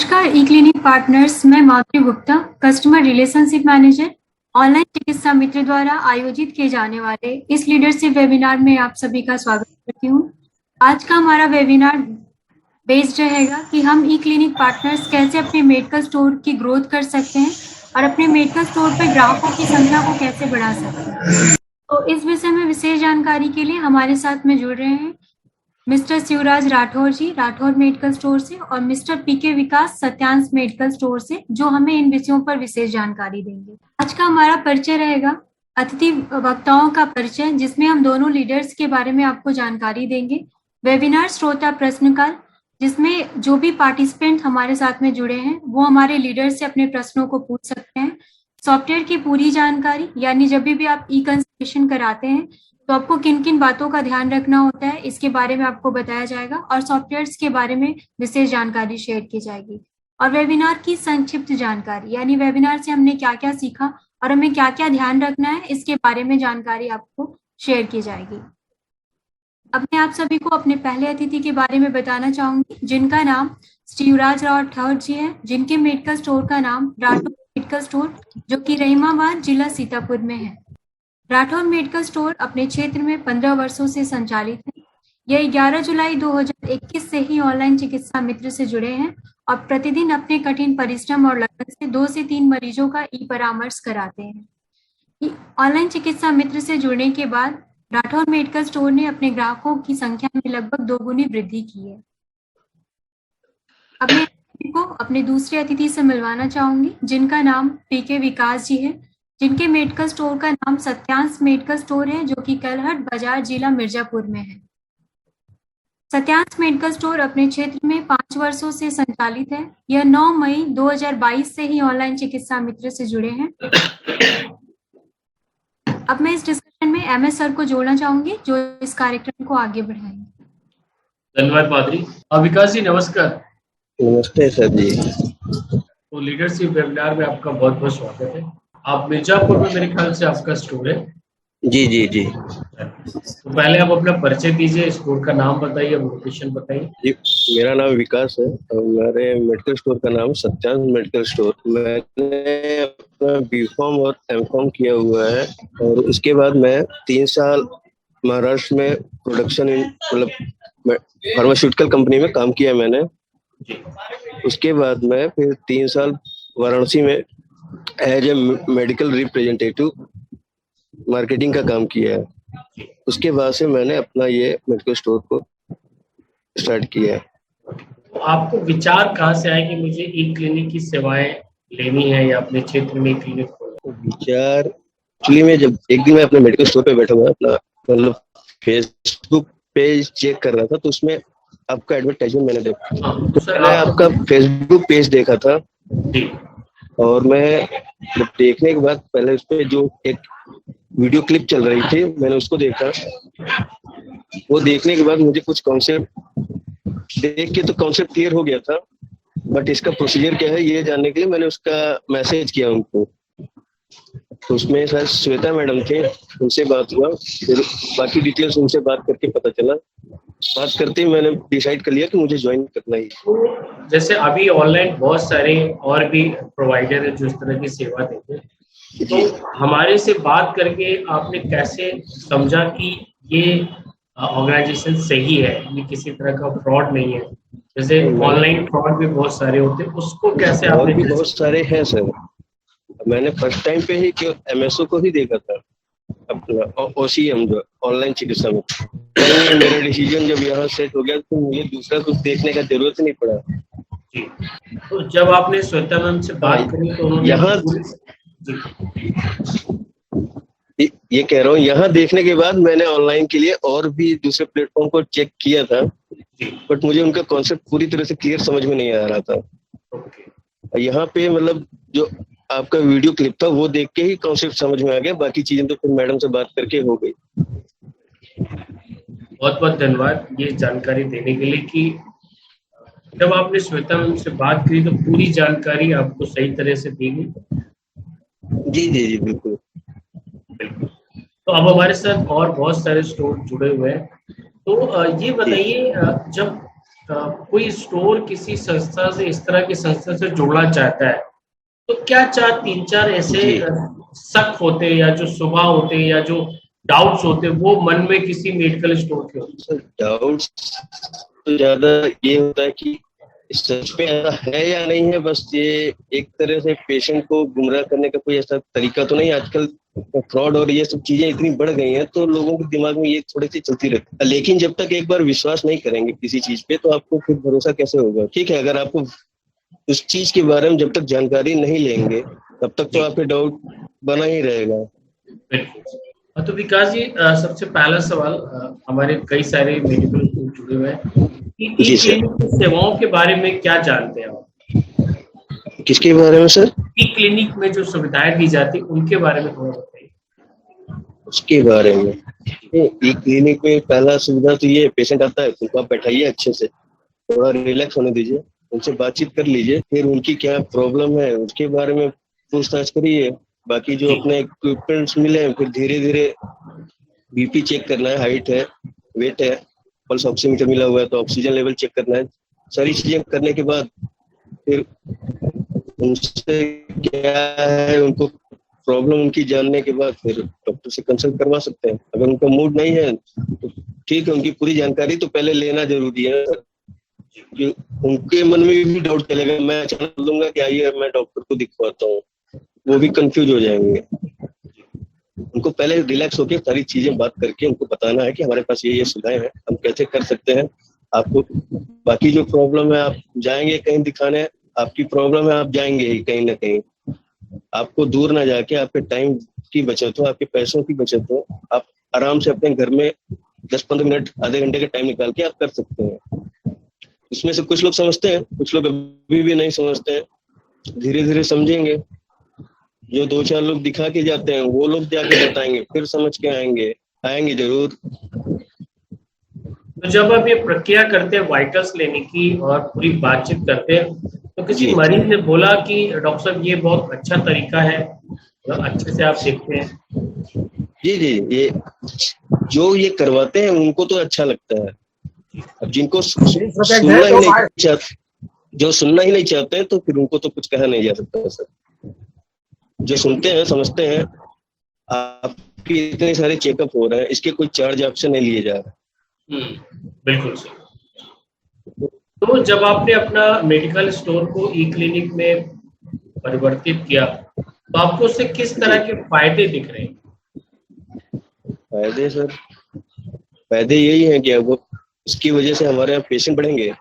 नमस्कार ई clinic partners. मैं Madhuri Gupta, customer relationship manager, online चिकित्सा मित्र द्वारा आयोजित किए जाने वाले इस लीडरशिप वेबिनार में आप सभी का स्वागत करती हूँ। आज का हमारा वेबिनार बेस्ड रहेगा कि हम ई क्लिनिक पार्टनर्स कैसे अपने मेडिकल स्टोर की ग्रोथ कर सकते हैं और अपने मेडिकल स्टोर पर ग्राहकों की संख्या को कैसे बढ़ा सकते हैं। तो इस विषय में विशेष जानकारी के लिए हमारे साथ में जुड़ रहे हैं मिस्टर शिवराज राठौर जी, राठौर मेडिकल स्टोर से, और मिस्टर पीके विकास, सत्यांश मेडिकल स्टोर से, जो हमें इन विषयों पर विशेष जानकारी देंगे। आज का हमारा परिचय रहेगा अतिथि वक्ताओं का परिचय, जिसमें हम दोनों लीडर्स के बारे में आपको जानकारी देंगे। वेबिनार श्रोता प्रश्नकाल, जिसमें जो भी पार्टिसिपेंट हमारे साथ में जुड़े हैं वो हमारे लीडर से अपने प्रश्नों को पूछ सकते हैं। सॉफ्टवेयर की पूरी जानकारी, यानी जब भी आप ई कंसल्टेशन कराते हैं तो आपको किन किन बातों का ध्यान रखना होता है, इसके बारे में आपको बताया जाएगा और सॉफ्टवेयर्स के बारे में विशेष जानकारी शेयर की जाएगी। और वेबिनार की संक्षिप्त जानकारी, यानी वेबिनार से हमने क्या क्या सीखा और हमें क्या क्या ध्यान रखना है, इसके बारे में जानकारी आपको शेयर की जाएगी। अब मैं आप सभी को अपने पहले अतिथि के बारे में बताना चाहूंगी, जिनका नाम शिवराज राठौर जी है, जिनके मेडिकल स्टोर का नाम राठौर मेडिकल स्टोर, जो कि रहीमाबाद जिला सीतापुर में है। राठौर मेडिकल स्टोर अपने क्षेत्र में 15 वर्षों से संचालित है। यह 11 जुलाई 2021 से ही ऑनलाइन चिकित्सा मित्र से जुड़े हैं और प्रतिदिन अपने कठिन परिश्रम और लगन से 2 से 3 मरीजों का ई परामर्श कराते हैं। ऑनलाइन चिकित्सा मित्र से जुड़ने के बाद राठौर मेडिकल स्टोर ने अपने ग्राहकों की संख्या में लगभग 2 गुनी वृद्धि की है। अब मैं को अपने दूसरे अतिथि से मिलवाना चाहूंगी, जिनका नाम पीके विकास जी है, जिनके मेडिकल स्टोर का नाम सत्यांश मेडिकल स्टोर है, जो कि कलहट बाजार जिला मिर्जापुर में है। सत्यांश मेडिकल स्टोर अपने क्षेत्र में 5 वर्षों से संचालित है। यह 9 मई 2022 से ही ऑनलाइन चिकित्सा मित्र से जुड़े हैं। अब मैं इस डिस्कशन में एमएस सर को जोड़ना चाहूंगी, जो इस कार्यक्रम को आगे बढ़ाएंगे। धन्यवाद माधुरी। विकास जी नमस्कार। नमस्ते सर जी। तो लीडरशिप वेबिनार में आपका बहुत बहुत स्वागत है। आप मिर्जापुर में मेरे ख्याल से आपका स्टोर है। जी जी जी। तो पहले आप अपना परिचय दीजिए, स्टोर का नाम बताइए, लोकेशन बताइए। जी, मेरा नाम विकास है और मेरे मेडिकल स्टोर का नाम सत्यांश मेडिकल स्टोर। मैंने अपना बीकॉम और एमकॉम किया हुआ है और उसके बाद मैं 3 साल महाराष्ट्र में प्रोडक्शन मतलब फार्मास्यूटिकल कंपनी में काम किया मैंने। उसके बाद मैं फिर 3 साल वाराणसी में as a medical representative marketing का काम किया है। उसके बाद से मैंने अपना ये मेडिकल स्टोर को स्टार्ट किया है। तो आपको विचार कहाँ से आया कि मुझे ई क्लिनिक की सेवाएं लेनी है या अपने क्षेत्र में क्लिनिक खोलना? विचार एक्चुअली में जब एक दिन मैं अपने मेडिकल स्टोर पे बैठा हुआ अपना मतलब फेसबुक पेज चेक कर रहा था, तो उसमें आपका एडवर्टाइजमेंट मैंने देखा। तो सर मैंने आपका फेसबुक पेज देखा था और मैं देखने के बाद पहले उस पर जो एक वीडियो क्लिप चल रही थी मैंने उसको देखा। वो देखने के बाद मुझे कुछ कॉन्सेप्ट देख के तो कॉन्सेप्ट क्लियर हो गया था, बट इसका प्रोसीजर क्या है ये जानने के लिए मैंने उसका मैसेज किया उनको। तो उसमें शायद श्वेता मैडम थे, उनसे बात हुआ, फिर बाकी डिटेल्स उनसे बात करके पता चला। बात करते ही मैंने डिसाइड कर लिया कि मुझे ज्वाइन करना ही। तो जैसे अभी ऑनलाइन बहुत सारे और भी प्रोवाइडर है जो इस तरह की सेवा देते हैं, तो हमारे से बात करके आपने कैसे समझा कि ये ऑर्गेनाइजेशन सही है, ये किसी तरह का फ्रॉड नहीं है? जैसे ऑनलाइन फ्रॉड भी बहुत सारे होते हैं, उसको कैसे आपने? भी बहुत सारे हैं सर। मैंने फर्स्ट टाइम पे ही एमएसओ को ही देखा था अपना ओसीएम जो ऑनलाइन चिकित्सा में। मेरा डिसीजन जब यहाँ सेट हो गया तो मुझे दूसरा कुछ देखने का जरूरत नहीं पड़ा। जी। तो जब आपने श्वेता मैम से बात करी तो उन्होंने यहाँ ये कह रहा हूँ, यहाँ देखने के बाद मैंने ऑनलाइन के लिए और भी दूसरे प्लेटफॉर्म को चेक किया था, बट मुझे उनका कॉन्सेप्ट पूरी तरह से क्लियर समझ में नहीं आ रहा था। यहाँ पे मतलब जो आपका वीडियो क्लिप था वो देख के ही कॉन्सेप्ट समझ में आ गया, बाकी चीजें तो फिर मैडम से बात करके हो गई। बहुत बहुत धन्यवाद ये जानकारी देने के लिए कि जब आपने श्वेता मैम से बात करी तो पूरी जानकारी आपको सही तरह से दी गई। जी जी जी बिल्कुल। तो अब हमारे साथ और बहुत सारे स्टोर जुड़े हुए हैं, तो ये बताइए जब कोई स्टोर किसी संस्था से, इस तरह की संस्था से जुड़ना चाहता है, तो क्या चार तीन चार ऐसे जी शक होते हैं या जो सुबह होते हैं या जो डाउट्स होते हैं वो मन में किसी मेडिकल स्टोर के होते सर, डाउट्स तो ज्यादा ये होता है कि सच में ऐसा है या नहीं है, बस ये एक तरह से पेशेंट को गुमराह करने का कोई ऐसा तरीका तो नहीं है। आजकल फ्रॉड और ये सब चीजें इतनी बढ़ गई हैं, तो लोगों के दिमाग में ये थोड़ी सी चलती रहती है। लेकिन जब तक एक बार विश्वास नहीं करेंगे किसी चीज पे, तो आपको फिर भरोसा कैसे होगा? ठीक है, अगर आपको उस चीज के बारे में जब तक जानकारी नहीं लेंगे, तब तक तो हैं? आपके डाउट बना ही रहेगा। बिल्कुल। तो विकास जी, सबसे पहला सवाल, हमारे कई सारे मेडिकल स्टोर जुड़े हुए हैं कि ई जी सर। क्लिनिक की सेवाओं के बारे में क्या जानते हैं आप? किसके बारे में सर? ई क्लिनिक में जो सुविधाएं दी जाती है उनके बारे में थोड़ा बताइए। उसके बारे में ई क्लिनिक में पहला सुविधा तो ये, पेशेंट आता है तो उनको आप बैठाइए, अच्छे से थोड़ा रिलैक्स होने दीजिए, उनसे बातचीत कर लीजिए, फिर उनकी क्या प्रॉब्लम है उसके बारे में पूछताछ करिए। बाकी जो जी। अपने इक्विपमेंट्स मिले हैं, फिर धीरे धीरे बीपी चेक करना है, हाइट है, वेट है, पल्स ऑक्सीमीटर मिला हुआ है तो ऑक्सीजन लेवल चेक करना है। सारी चीजें करने के बाद फिर उनसे क्या है, उनको प्रॉब्लम उनकी जानने के बाद फिर डॉक्टर से कंसल्ट करवा सकते हैं। अगर उनका मूड नहीं है तो ठीक है, उनकी पूरी जानकारी तो पहले लेना जरूरी है कि उनके मन में भी डाउट चलेगा। मैं अचानक बोल दूंगा कि आइए मैं डॉक्टर को दिखवाता हूँ, वो भी कंफ्यूज हो जाएंगे। उनको पहले रिलैक्स होकर सारी चीजें बात करके उनको बताना है कि हमारे पास ये सुविधाएं हैं, हम कैसे कर सकते हैं आपको। बाकी जो प्रॉब्लम है, आप जाएंगे कहीं दिखाने, आपकी प्रॉब्लम है, आप जाएंगे ही कहीं ना कहीं। आपको दूर ना जाके आपके टाइम की बचत हो, आपके पैसों की बचत हो, आप आराम से अपने घर में 10-15 मिनट, आधे घंटे का टाइम निकाल के आप कर सकते हैं। इसमें से कुछ लोग समझते हैं, कुछ लोग अभी भी नहीं समझते हैं। धीरे धीरे समझेंगे। जो 2-4 लोग दिखा के जाते हैं वो लोग जाके बताएंगे, फिर समझ के आएंगे, आएंगे जरूर। तो जब आप ये प्रक्रिया करते हैं वाइटल्स लेने की और पूरी बातचीत करते हैं, तो किसी जी मरीज ने बोला कि डॉक्टर साहब ये बहुत अच्छा तरीका है, मतलब अच्छे से आप देखते हैं? जी जी, ये जो ये करवाते हैं उनको तो अच्छा लगता है। अब जिनको सुनना ही नहीं चाहते, जो सुनना ही नहीं चाहते हैं, तो फिर उनको तो कुछ कहा नहीं जा सकता सर। जो सुनते हैं, समझते हैं, आपके इतने सारे चेकअप हो रहे हैं, इसके कोई चार्ज आपसे नहीं लिए जा रहे। बिल्कुल सही। तो जब आपने अपना मेडिकल स्टोर को ई क्लिनिक में परिवर्तित किया, तो आपको उससे किस तरह के फायदे दिख रहे हैं? फायदे सर, फायदे यही है कि अब इसकी वजह से हमारे यहाँ पेशेंट बढ़ेंगे,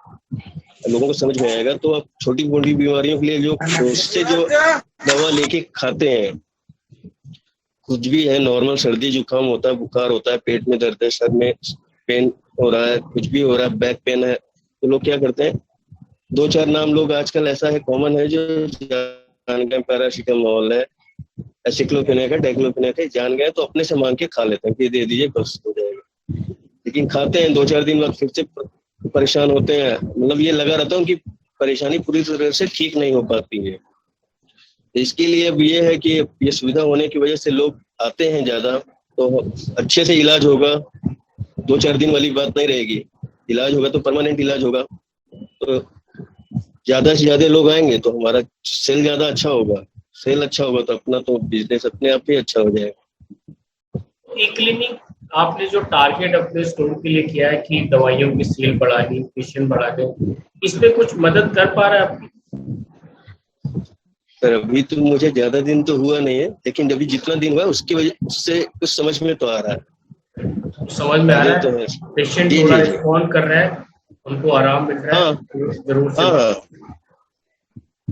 लोगों को समझ में आएगा। तो आप छोटी मोटी बीमारियों के लिए जो उससे जो दवा लेके खाते हैं, कुछ भी है, नॉर्मल सर्दी जुकाम होता है, बुखार होता है, पेट में दर्द है, सर में पेन हो रहा है, कुछ भी हो रहा है, बैक पेन है, तो लोग क्या करते हैं, 2-4 नाम लोग आजकल ऐसा है कॉमन है जो जान गए, पैरासीटामोल है, एसिक्लोफेनेक है, डाइक्लोफेनेक है, जान गए तो अपने से मांग के खा लेते हैं कि दे दीजिए बस हो जाएगा। लेकिन खाते हैं 2-4 दिन बाद फिर से परेशान होते हैं। मतलब ये लगा रहता है उनकी परेशानी पूरी तरह से ठीक नहीं हो पाती है। इसके लिए अब ये है कि ये सुविधा होने की वजह से लोग आते हैं ज्यादा, तो अच्छे से इलाज होगा। 2-4 दिन वाली बात नहीं रहेगी, इलाज होगा तो परमानेंट इलाज होगा। तो ज्यादा से ज्यादा लोग आएंगे तो हमारा सेल ज्यादा अच्छा होगा, सेल अच्छा होगा तो अपना तो बिजनेस अपने आप ही अच्छा हो जाएगा। ई क्लिनिक आपने जो टारगेट अपने स्टोर के लिए किया है कि दवाइयों की सेल बढ़ानी, पेशेंट बढ़ा दे, इसमें कुछ मदद कर पा रहा है आपकी? सर अभी तो मुझे ज्यादा दिन तो हुआ नहीं है, लेकिन अभी जितना दिन हुआ उसकी वजह उससे कुछ समझ में तो आ रहा है। समझ में आ रहा तो है, पेशेंट जी थोड़ा जी रिस्पॉन्ड कर रहा है, उनको आराम मिल रहा हाँ है, जरूर से। हाँ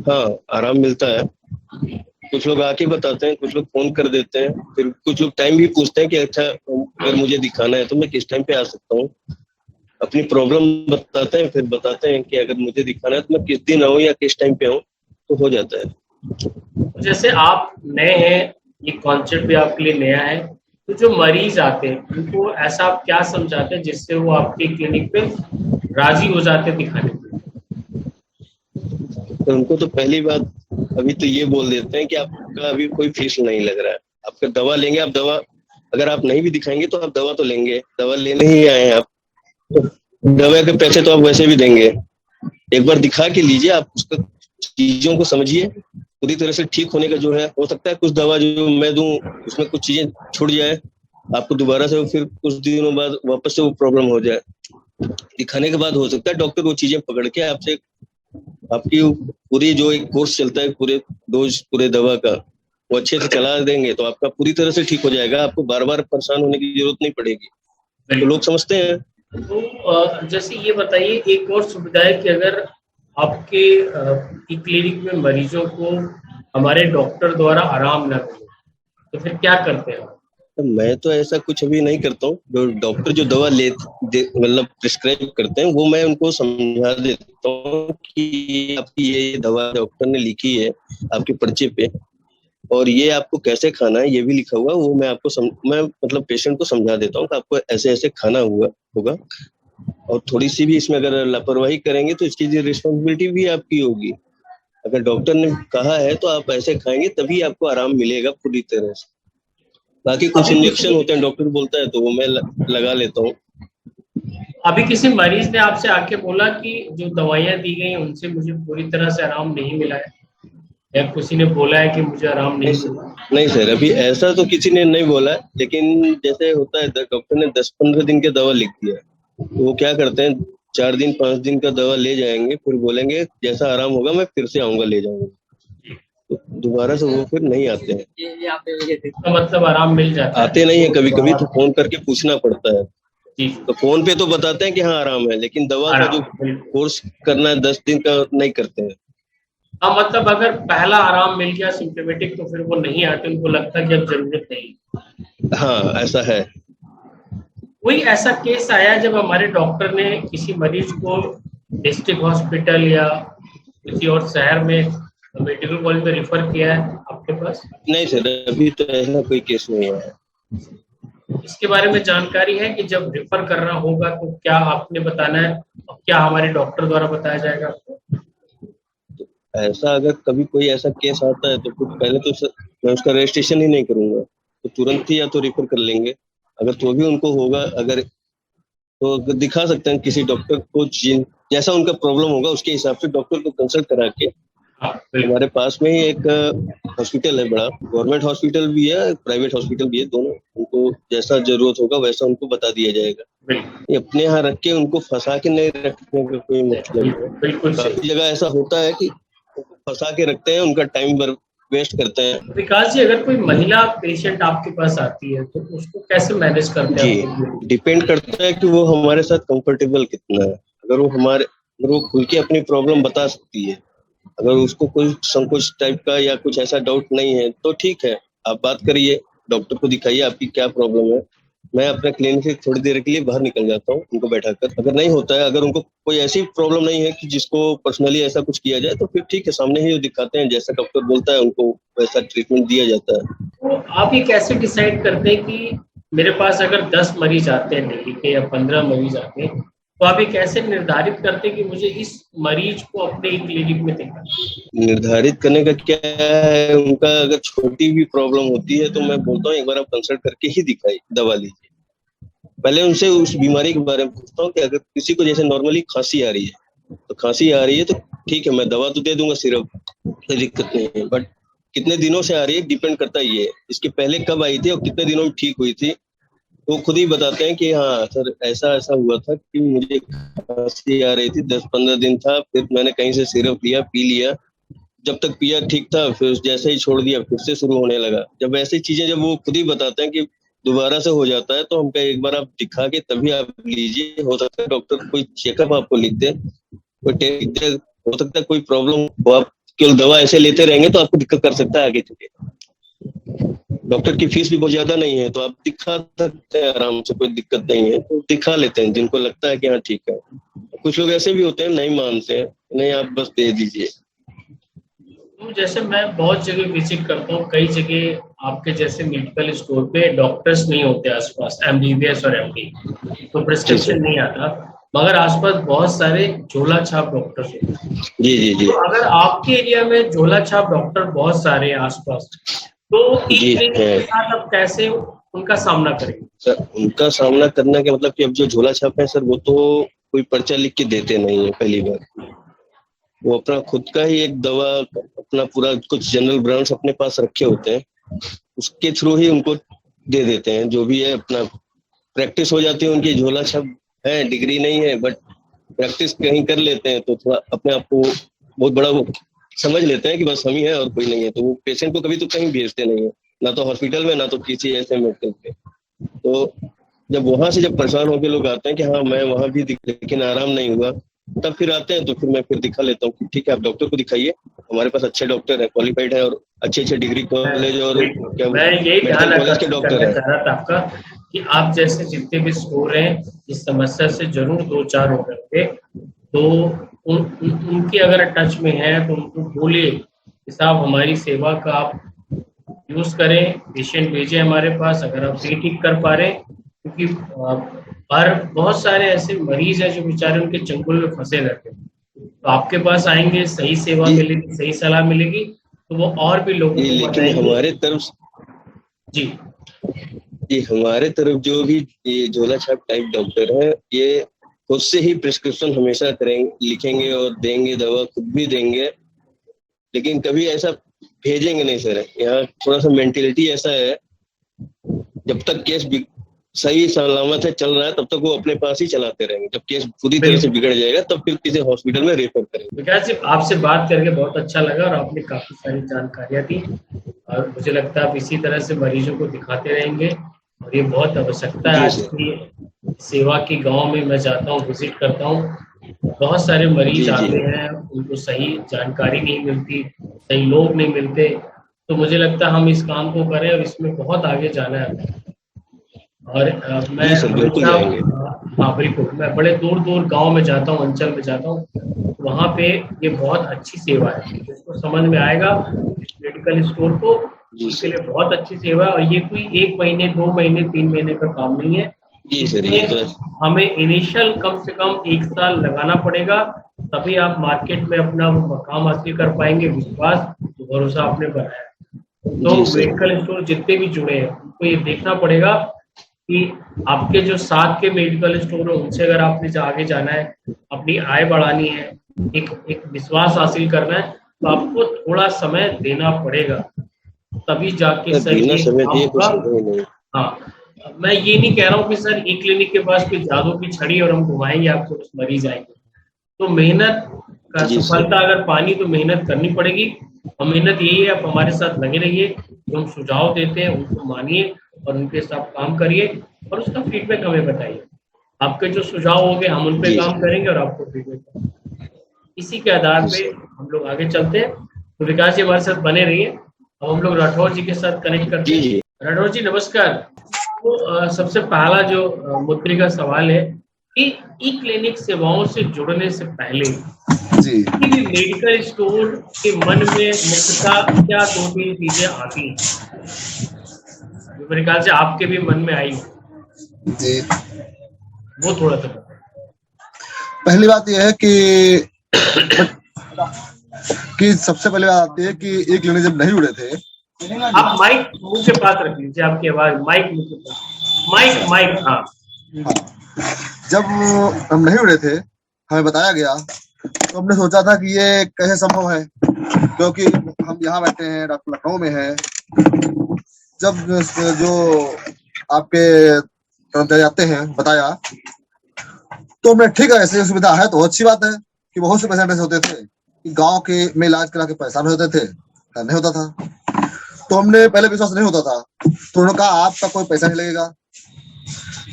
हाँ, आराम मिलता है। कुछ लोग आके बताते हैं, कुछ लोग फोन कर देते हैं, फिर कुछ लोग टाइम भी पूछते हैं कि अच्छा अगर मुझे दिखाना है तो मैं किस टाइम पे आ सकता हूँ। अपनी प्रॉब्लम बताते हैं, फिर बताते हैं कि अगर मुझे दिखाना है तो मैं किस दिन आऊँ या किस टाइम पे आऊँ, तो हो जाता है। जैसे आप नए हैं, ये कॉन्सेप्ट भी आपके लिए नया है, तो जो मरीज आते हैं उनको ऐसा आप क्या समझाते हैं जिससे वो आपके क्लिनिक पे राजी हो जाते हैं दिखाने के लिए? तो उनको तो पहली बात अभी तो ये बोल देते हैं कि आपका अभी कोई फीस नहीं लग रहा है, आपका दवा लेंगे, आप दवा अगर आप नहीं भी दिखाएंगे तो आप दवा तो लेंगे, दवा लेने ही आए हैं आप, तो दवा के पैसे तो आप वैसे भी देंगे, एक बार दिखा के लीजिए, आप उसका चीजों को समझिए, पूरी तरह से ठीक होने का जो है, हो सकता है कुछ दवा जो मैं दूं उसमें कुछ चीजें छूट जाए, आपको दोबारा से फिर कुछ दिनों बाद वापस से वो प्रॉब्लम हो जाए। दिखाने के बाद हो सकता है डॉक्टर वो चीजें पकड़ के आपसे आपकी पूरी जो एक कोर्स चलता है पूरे डोज पूरे दवा का वो अच्छे से चला देंगे, तो आपका पूरी तरह से ठीक हो जाएगा, आपको बार बार परेशान होने की जरूरत नहीं पड़ेगी। तो लोग समझते हैं। तो जैसे ये बताइए, एक और सुविधा है कि अगर आपके क्लिनिक में मरीजों को हमारे डॉक्टर द्वारा आराम न मिले तो फिर क्या करते हैं? तो मैं तो ऐसा कुछ अभी नहीं करता हूँ, जो डॉक्टर जो दवा मतलब प्रिस्क्राइब करते हैं वो मैं उनको समझा देता हूँ कि आपकी ये दवा डॉक्टर ने लिखी है आपके पर्चे पे, और ये आपको कैसे खाना है ये भी लिखा हुआ, वो मैं आपको मैं मतलब पेशेंट को समझा देता हूँ कि आपको ऐसे ऐसे खाना होगा, और थोड़ी सी भी इसमें अगर लापरवाही करेंगे तो इसकी रिस्पॉन्सिबिलिटी भी आपकी होगी। अगर डॉक्टर ने कहा है तो आप ऐसे खाएंगे तभी आपको आराम मिलेगा पूरी तरह से। बाकी कुछ इंजेक्शन होते हैं डॉक्टर बोलता है तो वो मैं लगा लेता हूँ। अभी किसी मरीज ने आपसे आके बोला कि जो दवाइयां दी गई उनसे मुझे पूरी तरह से आराम नहीं मिला है, या किसी ने बोला है कि मुझे आराम नहीं मिला? नहीं सर, अभी ऐसा तो किसी ने नहीं बोला, लेकिन जैसे होता है डॉक्टर ने 10-15 दिन की दवा लिख दिया, तो वो क्या करते हैं 4 दिन 5 दिन का दवा ले जाएंगे, फिर बोलेंगे जैसा आराम होगा मैं फिर से आऊंगा ले जाऊंगा, तो दोबारा से वो फिर नहीं आते हैं। तो मतलब आराम मिल जाता है? आते नहीं है, कभी कभी तो फोन करके पूछना पड़ता है। जी। तो फोन पे तो बताते हैं कि हाँ आराम है, लेकिन दवा का जो कोर्स करना है 10 दिन का नहीं करते हैं। हाँ, मतलब अगर पहला आराम मिल गया सिम्टोमेटिक तो फिर वो नहीं आते, उनको लगता है कि अब जरूरत नहीं। हाँ ऐसा है। कोई ऐसा केस आया जब हमारे डॉक्टर ने किसी मरीज को डिस्ट्रिक्ट हॉस्पिटल या किसी और शहर में मेडिकल कॉलेज में रेफर किया है आपके पास? नहीं सर, अभी तो ऐसा कोई केस नहीं आया। इसके बारे में जानकारी है कि जब रेफर करना होगा तो क्या आपने बताना है और क्या हमारे डॉक्टर द्वारा बताया जाएगा आपको? ऐसा अगर कभी कोई ऐसा केस आता है तो कुछ पहले तो मैं उसका रजिस्ट्रेशन ही नहीं करूंगा, तो तुरंत ही या तो रेफर कर लेंगे, अगर तो भी उनको होगा अगर तो दिखा सकते हैं किसी डॉक्टर को, जैसा उनका प्रॉब्लम होगा उसके हिसाब से डॉक्टर को कंसल्ट करा के। हमारे पास में ही एक हॉस्पिटल है बड़ा, गवर्नमेंट हॉस्पिटल भी है प्राइवेट हॉस्पिटल भी है, दोनों, उनको जैसा जरूरत होगा वैसा उनको बता दिया जाएगा। ये अपने यहाँ रख के उनको फंसा के नहीं रखने का कोई मतलब है। काफी जगह ऐसा होता है कि फंसा के रखते हैं, उनका टाइम वेस्ट करते हैं। विकास जी, अगर कोई महिला पेशेंट आपके पास आती है तो उसको कैसे मैनेज करते हैं? जी, डिपेंड करता है कि वो हमारे साथ कंफर्टेबल कितना है। अगर वो खुल के अपनी प्रॉब्लम बता सकती है, अगर उसको कोई संकोच टाइप का या कुछ ऐसा डाउट नहीं है तो ठीक है, आप बात करिए, डॉक्टर को दिखाइए आपकी क्या प्रॉब्लम है। मैं अपने क्लिनिक से थोड़ी देर के लिए बाहर निकल जाता हूँ उनको बैठाकर। अगर नहीं होता है, अगर उनको कोई ऐसी प्रॉब्लम नहीं है कि जिसको पर्सनली ऐसा कुछ किया जाए, तो फिर ठीक है, सामने ही दिखाते हैं, जैसा डॉक्टर बोलता है उनको वैसा ट्रीटमेंट दिया जाता है। तो आप ये कैसे डिसाइड करते हैं कि मेरे पास अगर 10 मरीज आते हैं डेली के या 15 मरीज आते हैं, तो आप ये कैसे निर्धारित करते हैं कि मुझे इस मरीज को अपने क्लिनिक में देखना? निर्धारित करने का क्या है, उनका अगर छोटी भी प्रॉब्लम होती है तो मैं बोलता हूँ एक बार आप कंसल्ट करके ही दिखाइए, दवा लीजिए। पहले उनसे उस बीमारी के बारे में पूछता हूँ कि अगर किसी को जैसे नॉर्मली खांसी आ रही है तो ठीक है, मैं दवा तो दे दूंगा सिर्फ, कोई दिक्कत नहीं है, बट कितने दिनों से आ रही है डिपेंड करता है ये, इसके पहले कब आई थी और कितने दिनों में ठीक हुई थी। वो खुद ही बताते हैं कि हाँ सर ऐसा ऐसा हुआ था कि मुझे खांसी आ रही थी, 10-15 दिन था, फिर मैंने कहीं से सिरप लिया, पी लिया, जब तक पिया ठीक था, फिर जैसे ही छोड़ दिया फिर से शुरू होने लगा। जब ऐसी चीजें जब वो खुद ही बताते हैं कि दोबारा से हो जाता है, तो हम कहें एक बार आप दिखा के तभी आप लीजिए। हो सकता है डॉक्टर कोई चेकअप आपको लिख दे, कोई टेस्ट लिख दे, हो सकता है कोई प्रॉब्लम हो, आप केवल दवा ऐसे लेते रहेंगे तो आपको दिक्कत कर सकता है आगे चल के। डॉक्टर की फीस भी बहुत ज्यादा नहीं है, तो आप दिखा सकते हैं आराम से, कोई दिक्कत नहीं है, तो दिखा लेते हैं जिनको लगता है कि हाँ ठीक है। कुछ लोग ऐसे भी होते हैं नहीं मानते हैं, नहीं आप बस दे दीजिए। तो जैसे मैं बहुत जगह विजिट करता हूँ, कई जगह आपके जैसे मेडिकल स्टोर पे डॉक्टर्स नहीं होते आसपास, MBBS और MD, तो प्रिस्क्रिप्शन नहीं आता, मगर आसपास बहुत सारे झोला छाप डॉक्टर्स होते हैं। जी। तो अगर आपके एरिया में झोला छाप डॉक्टर बहुत सारे आसपास, तो आप कैसे उनका सामना करेंगे? सर उनका सामना करने के मतलब कि अब जो झोला छाप है सर, वो तो कोई पर्चा लिख के देते नहीं है पहली बार। वो अपना खुद का ही एक दवा, अपना पूरा कुछ जनरल ब्रांड्स अपने पास रखे होते हैं, उसके थ्रू ही उनको दे देते हैं। जो भी है अपना प्रैक्टिस हो जाती है उनकी, झोला छाप है, डिग्री नहीं है, बट प्रैक्टिस कहीं कर लेते हैं तो थोड़ा अपने आप को बहुत बड़ा वो समझ लेते हैं कि बस हम ही है और कोई नहीं है। तो वो पेशेंट को कभी तो कहीं भेजते नहीं है, ना तो हॉस्पिटल में, ना तो किसी ऐसे मेडिकल पे। तो जब वहां से जब परेशान होकर लोग आते हैं कि हाँ मैं वहां भी लेकिन आराम नहीं हुआ, तब फिर आते हैं तो फिर मैं फिर दिखा लेता हूँ कि ठीक है आप डॉक्टर को दिखाइए, हमारे पास अच्छे डॉक्टर है, क्वालिफाइड है और अच्छे अच्छे डिग्री कॉलेज और क्या मैं यही ध्यान मेडिकल कॉलेज के आकर्षित डॉक्टर करना है। चाह रहा था आपका कि आप जैसे जितने भी स्टोर हैं इस समस्या से जरूर दो चार हो गए, तो उनके अगर टच में है तो उनको बोलिए कि साहब हमारी सेवा का आप यूज करें, पेशेंट भेजे हमारे पास अगर आप नहीं ठीक कर पा रहे, क्योंकि पर बहुत सारे ऐसे मरीज हैं जो बेचारे उनके चंगुल में फंसे रहते हैं। तो आपके पास आएंगे, सही सेवा मिलेगी, सही सलाह मिलेगी, तो वो और भी लोगों को लेकिन बताएंगे। हमारे तरफ जी ये हमारे तरफ जो भी ये झोला छाप टाइप डॉक्टर है, ये खुद से ही प्रिस्क्रिप्शन हमेशा करेंगे, लिखेंगे और देंगे, दवा खुद भी देंगे, लेकिन कभी ऐसा भेजेंगे नहीं सर। यहाँ थोड़ा सा मेंटेलिटी ऐसा है, जब तक केस सही सलामत है, चल रहा है, तब तक वो अपने पास ही चलाते रहेंगे। जब केस पूरी तरह से बिगड़ जाएगा तब फिर किसी हॉस्पिटल में रेफर करेंगे। विकास जी, आपसे बात करके बहुत अच्छा लगा और आपने काफी सारी जानकारियां दी और मुझे लगता है आप इसी तरह से मरीजों को दिखाते रहेंगे और ये बहुत आवश्यकता है आज की सेवा की। गांव में मैं जाता हूँ, विजिट करता हूँ, बहुत सारे मरीज आते हैं, उनको सही जानकारी नहीं मिलती, सही लोग नहीं मिलते, तो मुझे लगता है हम इस काम को करें और इसमें बहुत आगे जाना है। और मैं हमेशा, हाँ बिल्कुल, मैं बड़े दूर दूर गांव में जाता हूँ, अंचल में जाता हूँ, वहाँ पे ये बहुत अच्छी सेवा है। जिसको समझ में आएगा मेडिकल स्टोर को, उसके लिए बहुत अच्छी सेवा है। और ये कोई 1 महीने 2 महीने 3 महीने का काम नहीं है, हमें इनिशियल कम से कम 1 साल लगाना पड़ेगा, तभी आप मार्केट में अपना मकाम हासिल कर पाएंगे। विश्वास भरोसा आपने बनाया, तो मेडिकल स्टोर जितने भी जुड़े हैं उनको ये देखना पड़ेगा कि आपके जो साथ के मेडिकल स्टोर है उनसे अगर आपने आगे जाना है, अपनी आय बढ़ानी है, एक विश्वास हासिल करना है, तो आपको थोड़ा समय देना पड़ेगा, तभी जाके सही होगा। हाँ, मैं ये नहीं कह रहा हूँ कि सर एक क्लिनिक के पास कोई जादू की छड़ी और हम घुमाएंगे आपको बस मरीज आएंगे। तो मेहनत का सफलता अगर पानी तो मेहनत करनी पड़ेगी, और मेहनत यही है, आप हमारे साथ लगे रहिए, जो हम सुझाव देते हैं उनको मानिए और उनके साथ काम करिए और उसका फीडबैक हमें बताइए। आपके जो सुझाव होंगे हम उन पे काम करेंगे और आपको फीडबैक, इसी के आधार पे हम लोग आगे चलते हैं। तो विकास जी हमारे साथ बने रहिए। अब हम लोग राठौर जी के साथ कनेक्ट करते हैं। राठौर जी नमस्कार। तो सबसे पहला जो मुद्दे का सवाल है कि ई क्लिनिक सेवाओं से जुड़ने से पहले जी मेडिकल स्टोर के मन में मुख्यतः क्या 2-3 चीजें आती हैं, मेरे ख्याल से आपके भी मन में आई जी, वो थोड़ा सा बताएं। पहली बात यह है कि सबसे पहले बात आती है कि एक क्लिनिक जब नहीं जुड़े थे, आप माइक मुंह के पास रख लीजिए, आपकी आवाज माइक मुंह के पास, माइक हाँ। जब हम नहीं जुड़े थे, हमें बताया गया, तो हमने सोचा था कि ये कैसे संभव है, क्योंकि हम यहाँ बैठे हैं, डॉक्टर लखनऊ में है। जब जो आपके कर्मचारी आते हैं बताया, तो हमने ठीक है, ऐसी सुविधा है तो अच्छी बात है कि बहुत से पेशेंट ऐसे होते थे कि गांव के में इलाज करा के परेशान होते थे, नहीं होता था। तो हमने पहले विश्वास नहीं होता था, तो उन्होंने कहा आपका कोई पैसा नहीं लगेगा,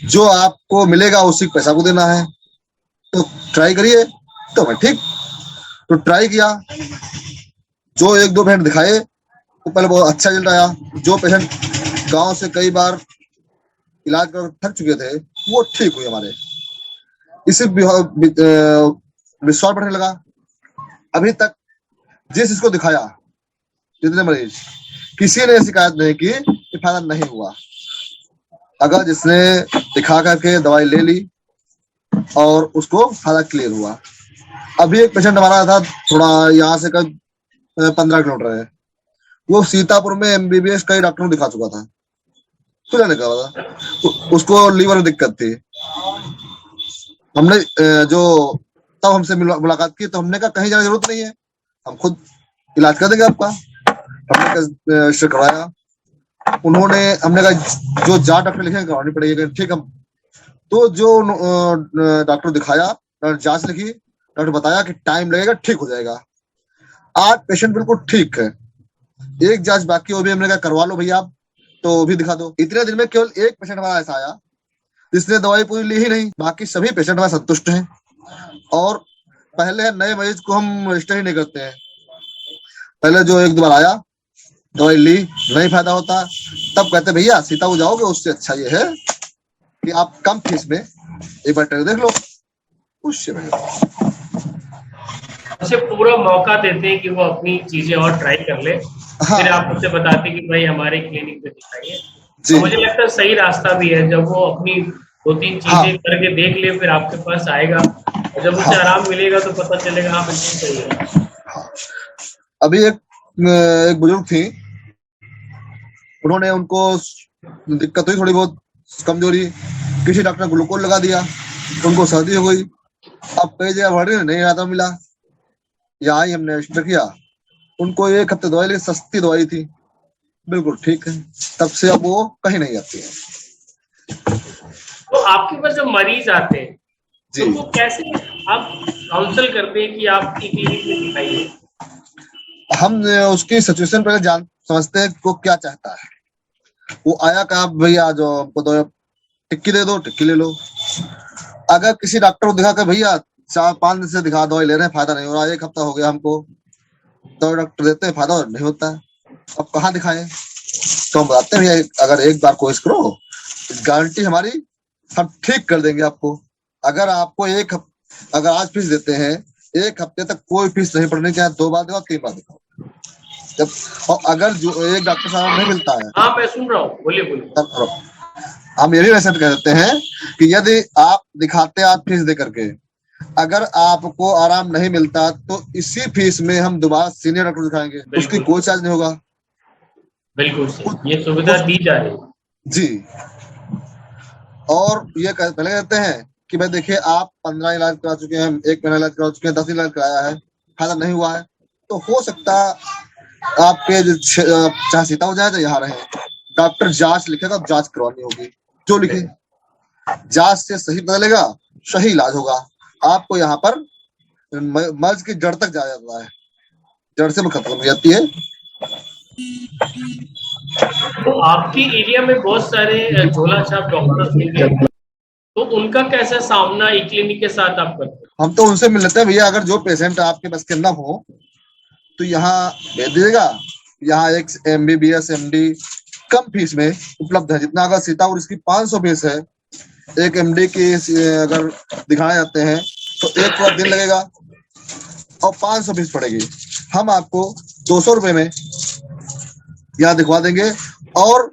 जो आपको मिलेगा उसी पैसा को देना है, तो ट्राई करिए। तो मैं ठीक, तो ट्राई किया। जो 1-2 पेशेंट दिखाए तो पहले बहुत अच्छा रिजल्ट आया। जो पेशेंट गांव से कई बार इलाज कर थक चुके थे वो ठीक हुए हमारे, इसे विश्वास बढ़ने लगा। अभी तक जिस इसको दिखाया, जितने मरीज, किसी ने शिकायत नहीं की कि फायदा नहीं हुआ। अगर जिसने दिखा करके दवाई ले ली और उसको फायदा क्लियर हुआ। अभी एक पेशेंट हमारा था, थोड़ा यहाँ से करीब 15 किलोमीटर है, वो सीतापुर में MBBS कई डॉक्टरों दिखा चुका था, तो उसको लीवर में दिक्कत थी, हमने जो तब हमसे मुलाकात की तो हमने कहा कहीं जाने की जरूरत नहीं है, हम खुद इलाज कर देंगे आपका। हमने रजिस्टर करवाया, उन्होंने हमने कहा जो जांच डॉक्टर लिखेंगे करवानी पड़ेगी। ठीक, हम तो जो डॉक्टर दिखाया, जांच लिखी, डॉक्टर बताया कि टाइम लगेगा, ठीक हो जाएगा। आज पेशेंट बिल्कुल ठीक है, एक जांच बाकी वो भी हमने कहा करवा लो भैया आप, तो वो भी दिखा दो। इतने दिन में केवल एक पेशेंट हमारा ऐसा आया जिसने दवाई पूरी ली ही नहीं, बाकी सभी पेशेंट हमारे संतुष्ट हैं। और पहले नए मरीज को हम रजिस्टर ही नहीं करते हैं, पहले जो एक दो बार आया, दवाई ली, नहीं फायदा होता, तब कहते भैया सीता को जाओगे, उससे अच्छा ये है कि आप कम फीस में एक बार ट्रायल देख लो, उससे उसे पूरा मौका देते हैं कि वो अपनी चीजें और ट्राई कर ले। हाँ। फिर आप उसे बताते कि भाई हमारे क्लिनिक पे दिखाइए। तो मुझे लगता है सही रास्ता भी है, जब वो अपनी 2-3 चीजें करके देख ले फिर आपके पास आएगा, और जब उसे आराम मिलेगा तो पता चलेगा हाँ बिल्कुल सही है। अभी एक बुजुर्ग थी, उन्होंने, उनको दिक्कत हुई थोड़ी बहुत, कमजोरी, किसी डॉक्टर ने ग्लूकोज लगा दिया, उनको सर्दी हो गई। अब कई जगह बढ़ रही, नहीं आता मिला, यहाँ आई, हमने रजिस्टर किया, उनको 1 हफ्ते दवाई ली, सस्ती दवाई थी, बिल्कुल ठीक है। तब से अब वो कहीं नहीं आती है। तो आपके पास जब मरीज आते हैं तो वो कैसे आप काउंसल करते हैं कि आप क्लिनिक में दिखाइए? हम उसकी सिचुएशन पहले समझते हैं वो क्या चाहता है। वो आया कहा भैया जो हमको दो टिक्की दे दो, टिक्की ले लो। अगर किसी डॉक्टर को दिखा कर भैया 4-5 दिन से दिखा दवाई ले रहे हैं, फायदा नहीं हो रहा, 1 हफ्ता हो गया हमको, तो डॉक्टर देते हैं, फायदा नहीं होता है, अब कहाँ दिखाएं? तो हम बताते हैं भैया अगर एक बार कोशिश करो, गारंटी हमारी, हम ठीक कर देंगे आपको। अगर आपको अगर आज फीस देते हैं, 1 हफ्ते तक कोई फीस नहीं पड़नी, चाहे 2 बार दिखाओ 3 बार दिखाओ। जब और अगर जो एक डॉक्टर साहब नहीं मिलता है, हाँ मैं सुन रहा हूँ, बोलिए। तब हम यही रेसेप्ट कह देते हैं कि यदि आप दिखाते हैं, आप फीस दे करके, अगर आपको आराम नहीं मिलता तो इसी फीस में हम दोबारा सीनियर डॉक्टर दिखाएंगे, उसकी कोई चार्ज नहीं होगा। बिल्कुल सही, ये सुविधा दी जा रही है जी। और ये पहले कहते हैं कि भाई देखिए आप 15 इलाज करा चुके हैं, 1 महीना इलाज करा चुके हैं, 10 इलाज कराया है, फायदा नहीं हुआ है, तो हो सकता आपके चाहे सीता हो जाए तो यहाँ रहे, डॉक्टर जांच लिखेगा, जांच करवानी होगी, जो लिखे, जांच से सही पता चलेगा, सही इलाज होगा। आपको यहाँ पर मर्ज की जड़ तक जाया जाता है, जड़ से खत्म हो जाती है। तो आपके एरिया में बहुत सारे झोला छाप डॉक्टर्स होंगे, तो उनका कैसा सामना ई क्लिनिक के साथ आप करते हैं? हम तो उनसे मिल लेते हैं भैया, अगर जो पेशेंट आपके पास के न हो तो यहाँ भेज दीजिएगा। यहाँ एक MBBS MD कम फीस में उपलब्ध है, जितना अगर सीता और इसकी 500 फीस है, एक MD की अगर दिखाने जाते हैं तो 1 पूरा दिन लगेगा और 500 फीस पड़ेगी। हम आपको 200 रुपए में यहाँ दिखवा देंगे, और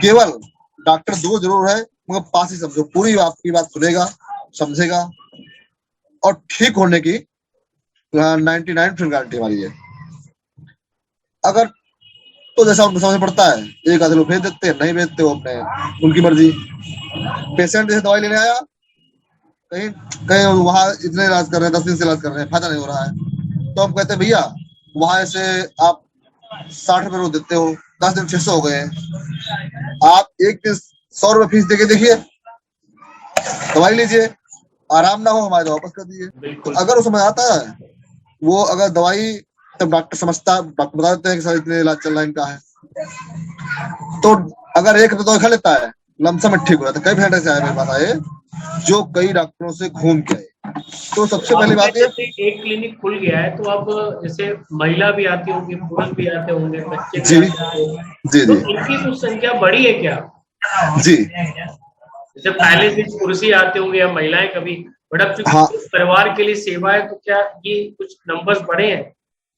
केवल डॉक्टर दूर जरूर है मगर पास ही समझो, पूरी आपकी बात सुनेगा, समझेगा, और ठीक होने की 99% गारंटी हमारी है। अगर तो जैसा उनको समझ पड़ता है, एक आधे लोग भेज देते हैं, नहीं भेजते वो अपने उनकी मर्जी। पेशेंट जैसे दवाई लेने आया, कहीं कहीं वहां इतने इलाज कर रहे हैं, 10 दिन से इलाज कर रहे हैं, फायदा नहीं हो रहा है, तो हम कहते हैं भैया वहां से आप 60 रुपए रोज देते हो, 10 दिन 600 हो गए हैं, आप एक दिन 100 रुपए फीस देके देखिए, दवाई लीजिए, आराम ना हो हमारे दवा वापस कर दीजिए। अगर वो समझ आता है, वो अगर दवाई, तब डॉक्टर समझता है, डॉक्टर बता देते हैं कि सर इतने इलाज चल रहा है इनका है, तो अगर एक हफ्ते दवाई खा लेता है, लमसम में ठीक हो जाता है। कई पेशेंट ऐसे आए मेरे पास आए जो कई डॉक्टरों से घूम के आए। तो सबसे पहली बात ये, एक क्लिनिक खुल गया है तो अब जैसे महिला भी आती होंगी, पुरुष भी आते होंगे, बच्चे जी जी तो इनकी कुछ संख्या बढ़ी है क्या? जी, जैसे पहले से कुर्सी आते होंगे या महिलाएं कभी, बट अब हाँ, परिवार के लिए सेवा है, तो क्या ये कुछ नंबर्स बढ़े हैं?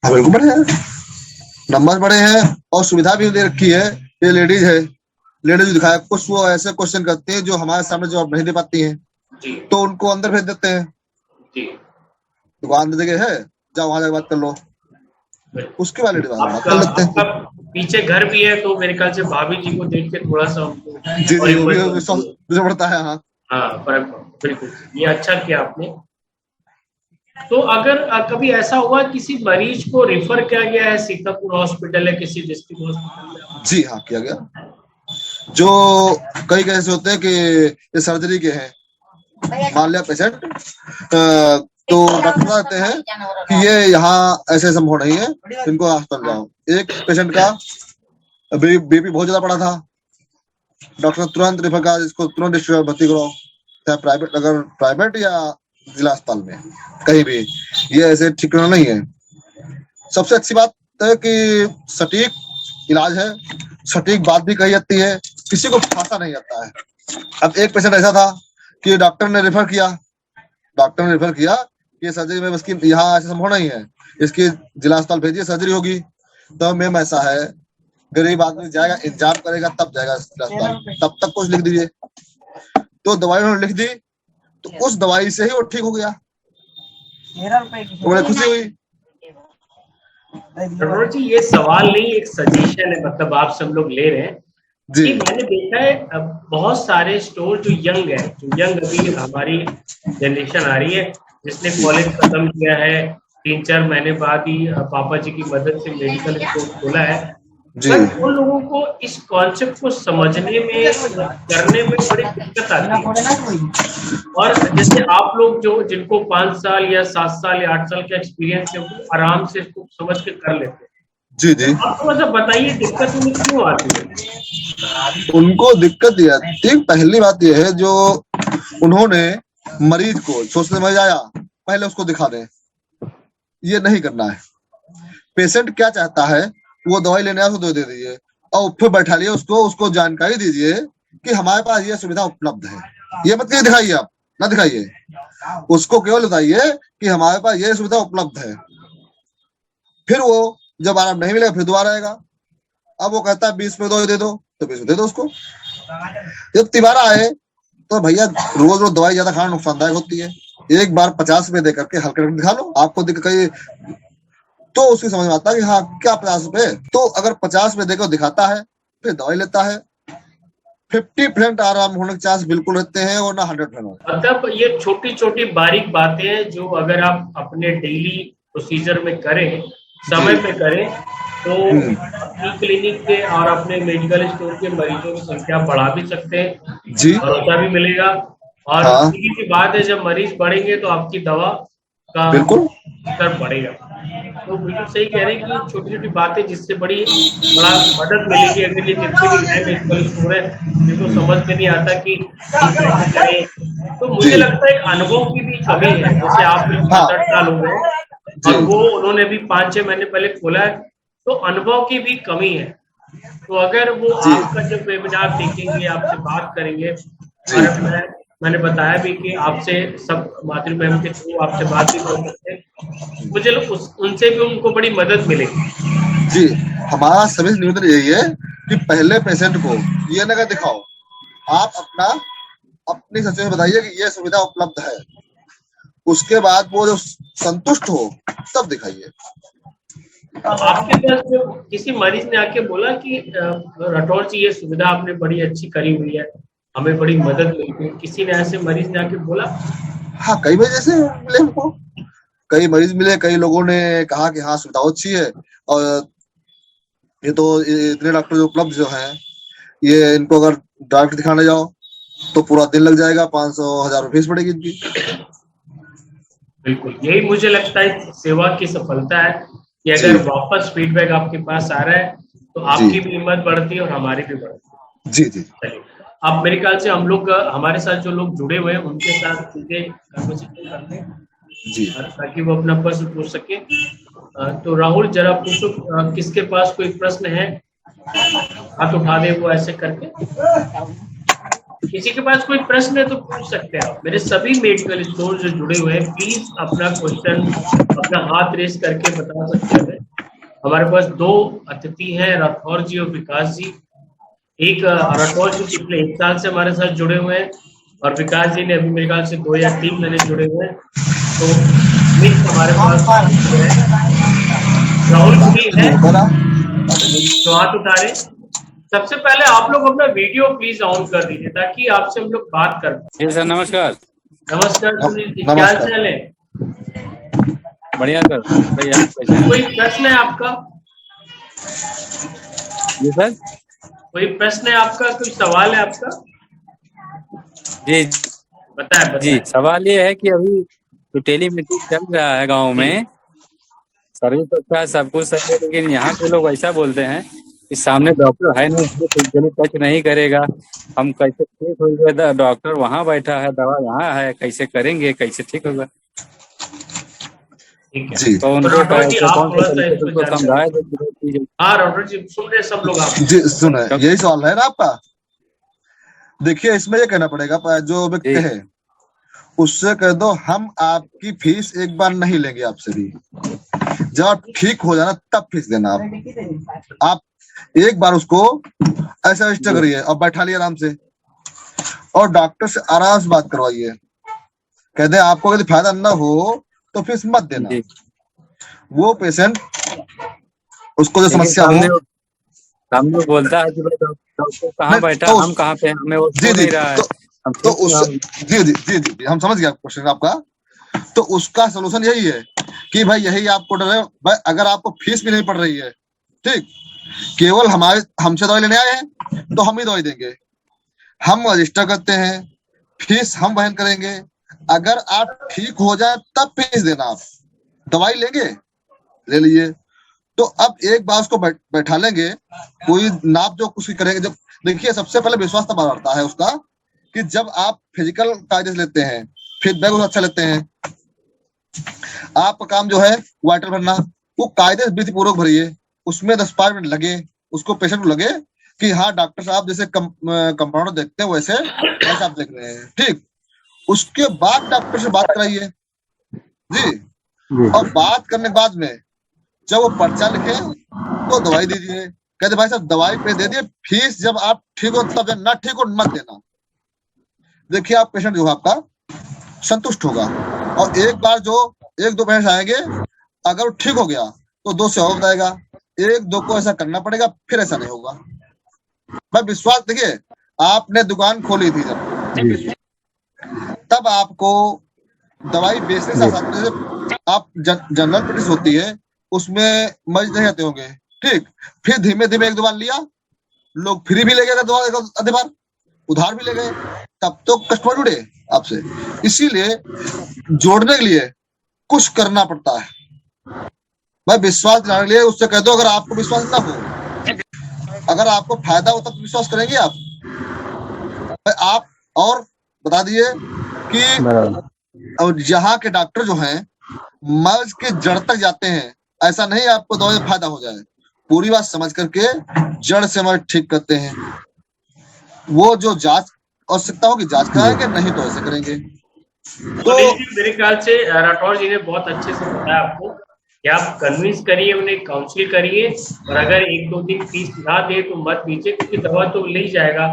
हाँ बिल्कुल बढ़े हैं, नंबर बढ़े हैं, और सुविधा भी दे रखी है। ये लेडीज है, लेडीज दिखाया, कुछ वो ऐसे क्वेश्चन करते हैं जो हमारे सामने जवाब नहीं दे पाती हैं, तो उनको अंदर भेज देते हैं, दुकान जगह है, जाओ वहां जाकर बात कर लो, उसके बाद बात कर लेते हैं। पीछे घर भी है, तो मेरे ख्याल से भाभी जी को देख के थोड़ा सा जी जी, बढ़ता है। हाँ, हाँ फर्क बिल्कुल, ये अच्छा किया आपने। तो अगर कभी ऐसा हुआ किसी मरीज को रिफर किया गया है सीतापुर हॉस्पिटल या किसी डिस्ट्रिक्ट हॉस्पिटल में? जी हाँ, किया गया। जो कई केस होते हैं कि ये सर्जरी के हैं, मान लिया पेशेंट, तो डॉक्टर कहते हैं कि ये यहाँ ऐसे संभव नहीं है, इनको अस्पताल जाओ। एक पेशेंट का बीपी बहुत ज्यादा पड़ा था, डॉक्टर तुरंत रेफर करा, इसको तुरंत डिस्ट्रिक्ट भर्ती कराओ, चाहे प्राइवेट, अगर प्राइवेट या जिला अस्पताल में कहीं भी, ये ऐसे ठीक करना नहीं है। सबसे अच्छी बात है कि सटीक इलाज है, सटीक बात भी कही जाती है, किसी को फांसा नहीं जाता है। अब एक पेशेंट ऐसा था कि डॉक्टर ने रेफर किया कि सर्जरी में इसकी यहाँ ऐसा संभव नहीं है, इसकी जिला अस्पताल भेजिए, सर्जरी होगी। तो मैम ऐसा है, गरीब आदमी जाएगा, इंतजार करेगा, तब जाएगा जिला अस्पताल, तब तक कुछ लिख दीजिए। तो दवाई उन्होंने लिख दी, तो उस दवाई से ही वो ठीक हो गया, उन्हें खुशी हुई। जी ये सवाल नहीं, एक सजेशन है, मतलब आप सब लोग ले रहे हैं जी। मैंने देखा है बहुत सारे स्टोर जो यंग अभी हमारी जनरेशन आ रही है, जिसने कॉलेज खत्म किया है, 3-4 महीने बाद ही पापा जी की मदद से मेडिकल स्टोर खोला है, पर उन लोगों को इस कॉन्सेप्ट को समझने में, करने में बड़ी दिक्कत आती है। और जैसे आप लोग जो जिनको 5 साल या 7 साल या 8 साल का एक्सपीरियंस है, वो आराम से इसको समझ के कर लेते हैं। जी आप थोड़ा सा बताइए दिक्कत उन्हें क्यों आती है? उनको दिक्कत ये आती है, पहली बात ये है, जो उन्होंने मरीज को सोचने मरीज आया, पहले उसको दिखा दें, ये नहीं करना है। पेशेंट क्या चाहता है, वो दवाई लेने आया उसको दे दीजिए, और फिर बैठा लिए उसको जानकारी दीजिए कि हमारे पास ये सुविधा उपलब्ध है। ये मत कहिए दिखाइए, आप ना दिखाइए, उसको केवल बताइए कि हमारे पास ये सुविधा उपलब्ध है। फिर वो जब आराम नहीं मिलेगा फिर दोबारा आएगा। अब वो कहता है 20 में दवाई दे दो, तो 20 में दे दो उसको। जब तिबारा आए तो भैया रोज रोज दवाई ज्यादा खाना नुकसानदायक होती है, एक बार 50 में दे करके हल्के रख दिखा लो, आपको दिक्कत, तो उसकी समझ में आता है कि हाँ क्या 50 रुपए, तो अगर 50 में देकर दिखाता है फिर दवाई लेता है। 50% आराम होने के चांस बिल्कुल रहते हैं, और ना 100%। मतलब ये छोटी छोटी बारीक बातें हैं जो अगर आप अपने डेली प्रोसीजर में करें, समय पे करें, तो अपनी क्लिनिक के और अपने मेडिकल स्टोर के मरीजों की संख्या बढ़ा भी सकते हैं जी, भरोसा भी मिलेगा। और सीधी सी बात है, जब मरीज बढ़ेंगे तो आपकी दवा का स्तर बढ़ेगा। तो बिल्कुल सही कह रहे हैं कि छोटी छोटी बातें जिससे बड़ा मदद मिलेगी। अगर ये जितने भी नए मेडिकल स्टोर है जिनको समझ में नहीं आता कि करें, तो मुझे लगता है अनुभव की भी कमी है। जैसे आप लोग 7-8 साल हो गए और वो उन्होंने भी 5-6 महीने पहले खोला है, तो अनुभव की भी कमी है। तो अगर वो आपका जब वेबिनार देखेंगे, आपसे बात करेंगे, और मैंने बताया भी कि आपसे सब माधुरी मैम के थ्रू आपसे बात भी कर सकते हैं, मुझे उनसे भी उनको बड़ी मदद मिलेगी। जी, हमारा सभी निवेदन यही है कि पहले पेशेंट को ये ना दिखाओ, आप अपनी सच में बताइए कि ये सुविधा उपलब्ध है, उसके बाद वो जो संतुष्ट हो तब दिखाइए। आपके पास जो किसी मरीज ने आके बोला कि राठौर जी ये सुविधा आपने बड़ी अच्छी करी हुई है, हमें बड़ी मदद मिली, किसी ने ऐसे मरीज ने आके बोला? हाँ, कई मरीज ऐसे मिले हमको, कई मरीज मिले, कई लोगों ने कहा कि हाँ सुविधा अच्छी है, और ये तो इतने डॉक्टर जो उपलब्ध जो है, ये इनको अगर डायरेक्ट दिखाने जाओ तो पूरा दिन लग जाएगा, 500-1000 फीस पड़ेगी इनकी। बिल्कुल, यही मुझे लगता है सेवा की सफलता है कि अगर वापस फीडबैक आपके पास आ रहा है तो आपकी भी हिम्मत बढ़ती है और हमारी भी बढ़ती है। जी जी, चलिए, अब मेरे ख्याल से हम लोग, हमारे साथ जो लोग जुड़े हुए हैं उनके साथ सीधे कन्वर्सेशन करते हैं जी, ताकि वो अपना प्रश्न पूछ सके। तो राहुल जरा पूछो, किसके पास कोई प्रश्न है, हाथ उठा दे वो ऐसे करके। किसी के पास कोई प्रश्न है तो पूछ सकते हैं आप। मेरे सभी मेडिकल स्टोर जो जुड़े हुए हैं प्लीज अपना क्वेश्चन अपना हाथ रेस करके बता सकते हैं। हमारे पास 2 अतिथि हैं, राठौर जी और विकास जी। एक राठौर जी पिछले 1 साल से हमारे साथ जुड़े हुए हैं, और विकास जी ने अभी मेरे ख्याल से 2 या 3 महीने जुड़े हुए हैं। तो मिक्स हमारे पास राहुल जी है, तो हाथ उतारे। सबसे पहले आप लोग अपना वीडियो प्लीज ऑन कर दीजिए ताकि आपसे हम लोग बात कर पाए। जी सर, नमस्कार। नमस्कार सुनील जी, क्या नमस्कार। चाल है? बढ़िया सर, बताइए आप कैसे हैं? कोई प्रश्न है आपका? जी सर। कोई प्रश्न है आपका? कोई सवाल है आपका? जी बताएं जी, बताएं। सवाल ये है कि अभी तो टेलीमेडिसिन चल रहा है गांव में, सर्विस अच्छा है, सब कुछ सही है, लेकिन यहाँ के लोग ऐसा बोलते हैं कि सामने डॉक्टर है नहीं, हमें फिजिकली टच नहीं करेगा, हम कैसे ठीक होंगे? डॉक्टर वहाँ बैठा है, दवा यहाँ है, कैसे करेंगे, कैसे ठीक होगा? ठीक है, जी तो तो उनको राठौर जी कैसे, आप कौन सा थोड़ा सा तरीके इस से पर उनको जानकारी। समझाए दो कि भाई चीज़- हाँ राठौर जी सुन रहे सब लोग आप। जी सुने, यही सवाल है ना आपका। देखिए इसमें ये कहना पड़ेगा, जो व्यक्ति जी है उससे कह दो हम आपकी फीस एक बार नहीं लेंगे आपसे भी, जब आप ठीक हो जाना तब फीस देना। आप एक बार उसको ऐसा रजिस्टर करिए और बैठा लिया आराम से, और डॉक्टर से आराम से बात करवाइए। कहते हैं आपको यदि फायदा ना हो तो फीस मत देना। जी, वो पेशेंट उसको जो लेकिन समस्या हो, सामने बोलता है कि भाई डॉक्टर कहाँ नहीं बैठा, तो हम कहाँ पे हैं, हमें वो जी सो जी नहीं रहा है, हम तो ठीक उस हम जी जी जी जी हम समझ गया क्वेश्चन आपका। तो उसका सोल्यूशन यही है कि भाई यही आपको डर है भाई, अगर आपको फीस भी नहीं पड़ रही है, ठीक, केवल हमसे दवाई लेने आए हैं तो हम ही दवाई देंगे, हम रजिस्टर करते हैं, फीस हम वहन करेंगे। अगर आप ठीक हो जाए तब फीस देना। आप दवाई लेंगे, ले लिए, तो अब एक बार उसको बैठा लेंगे, कोई नाप जो कुछ भी करेंगे। जब देखिए सबसे पहले विश्वास तब बढ़ता है उसका कि जब आप फिजिकल कायदे से लेते हैं, फीडबैक उसका अच्छा लेते हैं। आपका काम जो है वाइटल भरना, वो कायदे से विधि पूर्वक भरिए, उसमें 10-5 मिनट लगे, उसको पेशेंट को लगे कि हाँ डॉक्टर साहब जैसे कंपाउंडर देखते हैं वैसे ऐसा आप देख रहे हैं, ठीक। उसके बाद डॉक्टर से बात कराइए जी, और बात करने के बाद में जब वो पर्चा लिखे तो दवाई दीजिए। कहते भाई साहब दवाई पे दे दिए, फीस जब आप ठीक हो तब देना, ना ठीक हो मत देना। देखिए आप पेशेंट जो है आपका संतुष्ट होगा। और एक बार जो 1-2 पेशेंट आएंगे, अगर वो ठीक हो गया तो 2 से और बताएगा, 1-2 को ऐसा करना पड़ेगा, फिर ऐसा नहीं होगा। भाई विश्वास, देखिए आपने दुकान खोली थी जब, तब आपको दवाई बेचने से साथ जैसे आप जनरल प्रैक्टिस होती है उसमें मरीज नहीं आते होंगे, ठीक, फिर धीमे धीमे 1-2 बार लिया, लोग फ्री भी ले गए दवा, आधे बार उधार भी ले गए, तब तो कस्टमर जुड़े आपसे। इसीलिए जोड़ने के लिए कुछ करना पड़ता है। भाई विश्वास दिलाने के लिए उससे कह दो, अगर आपको विश्वास ना हो, अगर आपको फायदा हो तब विश्वास करेंगे आप। भाई आप और बता दिए कि यहाँ के डॉक्टर जो हैं मर्ज के जड़ तक जाते हैं, ऐसा नहीं आपको दवाई से फायदा हो जाए, पूरी बात समझ करके जड़ से मर्ज ठीक करते हैं। वो जो जांच आवश्यकता होगी जांच कराएंगे, नहीं तो ऐसे करेंगे। तो मेरे ख्याल से राठौर जी ने बहुत अच्छे से बताया आपको कि आप कन्विंस करिए, उन्हें काउंसिल करिए, और अगर 1-2 दिन फीस ना दे तो मत दीजिए, क्योंकि दवा तो ले ही जाएगा।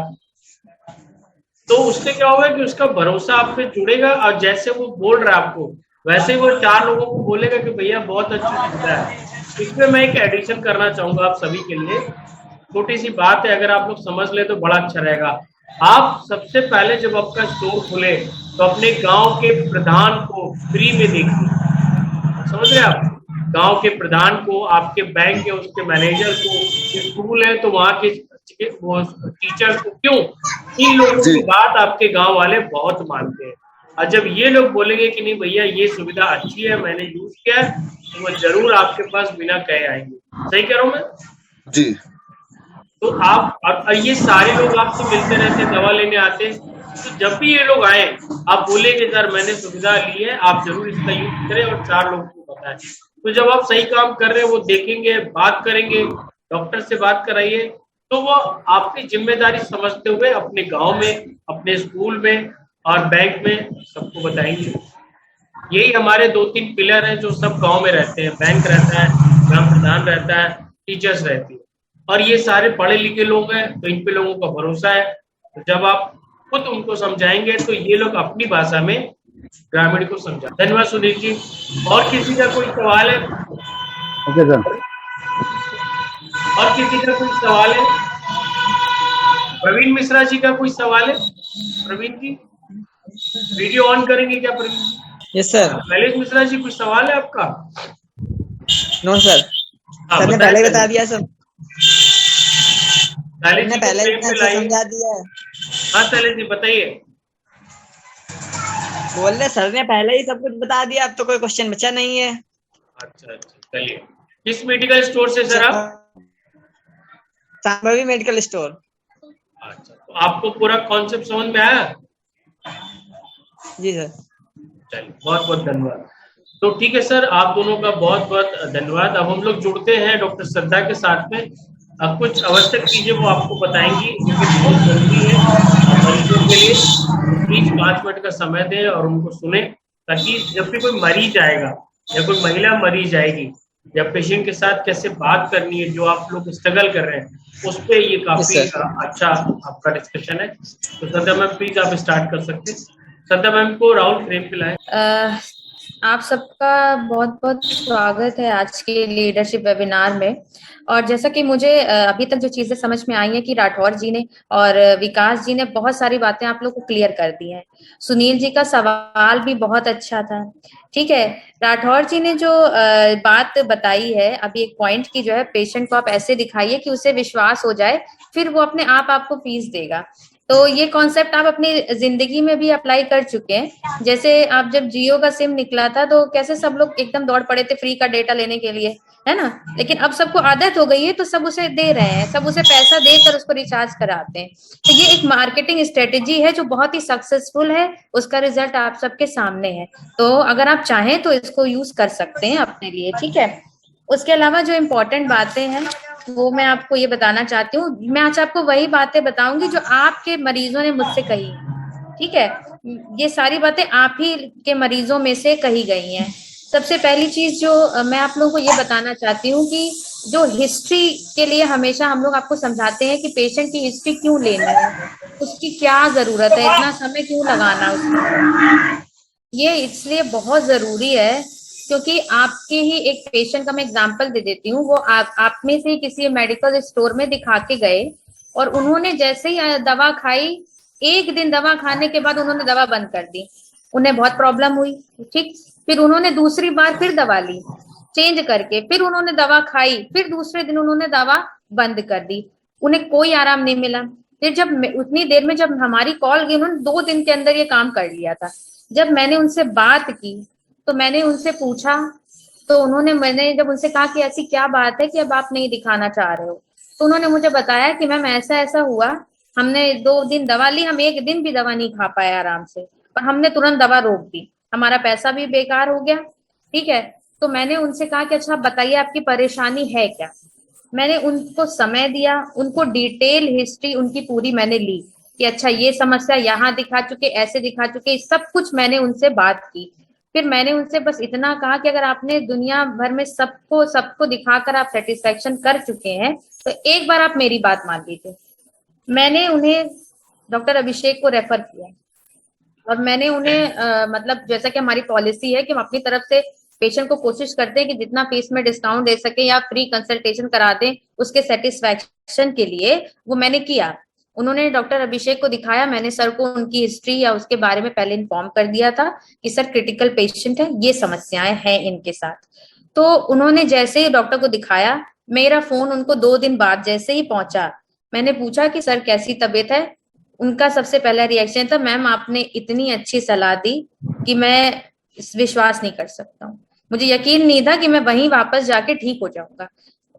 तो उससे क्या होगा कि उसका भरोसा आप पे जुड़ेगा, और जैसे वो बोल रहा है आपको वैसे ही वो 4 लोगों को बोलेगा कि भैया बहुत अच्छी सुविधा है। इसमें मैं एक एडिशन करना चाहूंगा आप सभी के लिए, छोटी सी बात है, अगर आप लोग समझ ले तो बड़ा अच्छा रहेगा। आप सबसे पहले जब आपका स्टोर खुले तो अपने गांव के प्रधान को फ्री में देखिए, समझ रहे आप, गांव के प्रधान को, आपके बैंक के उसके मैनेजर को, स्कूल है तो वहां के वो टीचर्स को। क्यों? इन लोगों की बात आपके गांव वाले बहुत मानते हैं, और जब ये लोग बोलेंगे कि नहीं भैया ये सुविधा अच्छी है, मैंने यूज किया है, तो वो जरूर आपके पास बिना कहे आएंगे। सही कह रहा हूं मैं जी। तो आप, और ये सारे लोग आपसे मिलते रहते, दवा लेने आते, तो जब भी ये लोग आए आप बोलेंगे सर मैंने सुविधा ली है, आप जरूर इसका यूज करें और 4 लोगों को बताएं। तो जब आप सही काम कर रहे हैं वो देखेंगे, बात करेंगे, डॉक्टर से बात कराइए, तो वो आपकी जिम्मेदारी समझते हुए अपने गांव में, अपने स्कूल में और बैंक में सबको बताएंगे। यही हमारे 2-3 पिलर हैं जो सब गांव में रहते हैं, बैंक रहता है, ग्राम प्रधान रहता है, टीचर्स रहती है, और ये सारे पढ़े लिखे लोग हैं, तो इन पे लोगों का भरोसा है। तो जब आप खुद उनको समझाएंगे तो ये लोग अपनी भाषा में ग्रामीण को समझा। धन्यवाद सुनील जी। और किसी का कोई सवाल है? Okay sir. और किसी का कोई सवाल है? प्रवीण मिश्रा जी का कोई सवाल है? प्रवीण जी वीडियो ऑन करेंगे क्या प्रवीण जी? Yes sir. शैलेश मिश्रा जी कुछ सवाल है आपका? नो सर, हाँ, सर ने बताएं पहले ही शैलेश। बता दिया सब, सर शैलेश ने जी को पहले ही फ्रेम इतना पे अच्छा लाइए। समझा दिया है। हाँ शैलेश जी बताइए। बोल रहे सर ने पहले ही सब कुछ बता दिया, अब तो कोई क्वेश्चन बचा नहीं है। अच्छा अच्छा, चलिए। किस मेडिकल स्टोर से सर आप? Shambhavi medical store. अच्छा, तो आपको पूरा कॉन्सेप्ट समझ में आया? जी सर। चलिए, बहुत बहुत धन्यवाद। तो ठीक है सर, आप दोनों का बहुत बहुत धन्यवाद। अब हम लोग जुड़ते हैं डॉक्टर श्रद्धा के साथ में। अब कुछ आवश्यक चीजें वो आपको बताएंगी जो कि बहुत जरूरी है मरीजों के लिए। तो प्लीज 5 मिनट का समय दें और उनको सुने, ताकि जब भी कोई मरीज आएगा या कोई महिला मरीज आएगी या पेशेंट के साथ कैसे बात करनी है, जो आप लोग स्ट्रगल कर रहे हैं, उस पे ये काफी Yes, sir. अच्छा आपका डिस्कशन है। तो श्रद्धा मैम प्लीज आप स्टार्ट कर सकते हैं। श्रद्धा मैम को राहुल फ्रेम पे लाएं। आप सबका बहुत बहुत स्वागत है आज के लीडरशिप वेबिनार में। और जैसा कि मुझे अभी तक जो चीजें समझ में आई है कि राठौर जी ने और विकास जी ने बहुत सारी बातें आप लोग को क्लियर कर दी हैं। सुनील जी का सवाल भी बहुत अच्छा था। ठीक है, राठौर जी ने जो बात बताई है अभी एक पॉइंट की, जो है पेशेंट को आप ऐसे दिखाइए कि उसे विश्वास हो जाए, फिर वो अपने आप आपको फीस देगा। तो ये कॉन्सेप्ट आप अपनी जिंदगी में भी अप्लाई कर चुके हैं। जैसे आप जब जियो का सिम निकला था तो कैसे सब लोग एकदम दौड़ पड़े थे फ्री का डेटा लेने के लिए, है ना? लेकिन अब सबको आदत हो गई है तो सब उसे दे रहे हैं, सब उसे पैसा देकर उसको रिचार्ज कराते हैं। तो ये एक मार्केटिंग स्ट्रेटेजी है जो बहुत ही सक्सेसफुल है, उसका रिजल्ट आप सबके सामने है। तो अगर आप चाहें तो इसको यूज कर सकते हैं अपने लिए, ठीक है? उसके अलावा जो इम्पोर्टेंट बातें हैं वो मैं आपको ये बताना चाहती हूँ। मैं आज आपको वही बातें बताऊंगी जो आपके मरीजों ने मुझसे कही, ठीक है? ये सारी बातें आप ही के मरीजों में से कही गई हैं। सबसे पहली चीज जो मैं आप लोगों को ये बताना चाहती हूँ कि जो हिस्ट्री के लिए हमेशा हम लोग आपको समझाते हैं कि पेशेंट की हिस्ट्री क्यों लेनी है, उसकी क्या जरूरत है, इतना समय क्यों लगाना उसमें। ये इसलिए बहुत जरूरी है क्योंकि आपके ही एक पेशेंट का मैं एग्जांपल दे देती हूँ। वो आप में से किसी मेडिकल स्टोर में दिखा के गए और उन्होंने जैसे ही दवा खाई, एक दिन दवा खाने के बाद उन्होंने दवा बंद कर दी। उन्हें बहुत प्रॉब्लम हुई, ठीक? फिर उन्होंने दूसरी बार फिर दवा ली चेंज करके, फिर उन्होंने दवा खाई, फिर दूसरे दिन उन्होंने दवा बंद कर दी। उन्हें कोई आराम नहीं मिला। फिर जब उतनी देर में जब हमारी कॉल गई, उन्होंने 2 दिन के अंदर ये काम कर लिया था। जब मैंने उनसे बात की तो मैंने उनसे पूछा, तो मैंने जब उनसे कहा कि ऐसी क्या बात है कि अब आप नहीं दिखाना चाह रहे हो, तो उन्होंने मुझे बताया कि मैम ऐसा ऐसा हुआ, हमने 2 दिन दवा ली, हम एक दिन भी दवा नहीं खा पाए आराम से, और हमने तुरंत दवा रोक दी, हमारा पैसा भी बेकार हो गया, ठीक है? तो मैंने उनसे कहा कि अच्छा बताइए आपकी परेशानी है क्या। मैंने उनको समय दिया, उनको डिटेल हिस्ट्री उनकी पूरी मैंने ली कि अच्छा ये समस्या यहाँ दिखा चुके, ऐसे दिखा चुके, सब कुछ मैंने उनसे बात की। फिर मैंने उनसे बस इतना कहा कि अगर आपने दुनिया भर में सबको दिखाकर आप सेटिस्फेक्शन कर चुके हैं तो एक बार आप मेरी बात मान लीजिए। मैंने उन्हें डॉक्टर अभिषेक को रेफर किया और मैंने उन्हें मतलब जैसा कि हमारी पॉलिसी है कि हम अपनी तरफ से पेशेंट को कोशिश करते हैं कि जितना फीस में डिस्काउंट दे सके या फ्री कंसल्टेशन करा दें उसके सेटिस्फेक्शन के लिए, वो मैंने किया। उन्होंने डॉक्टर अभिषेक को दिखाया, मैंने सर को उनकी हिस्ट्री या उसके बारे में पहले इन्फॉर्म कर दिया था कि सर क्रिटिकल पेशेंट है, ये समस्याएं हैं इनके साथ। तो उन्होंने जैसे ही डॉक्टर को दिखाया, मेरा फोन उनको 2 दिन बाद जैसे ही पहुंचा, मैंने पूछा कि सर कैसी तबीयत है। उनका सबसे पहला रिएक्शन था, मैम आपने इतनी अच्छी सलाह दी कि मैं विश्वास नहीं कर सकता हूँ, मुझे यकीन नहीं था कि मैं वहीं वापस जाके ठीक हो जाऊंगा।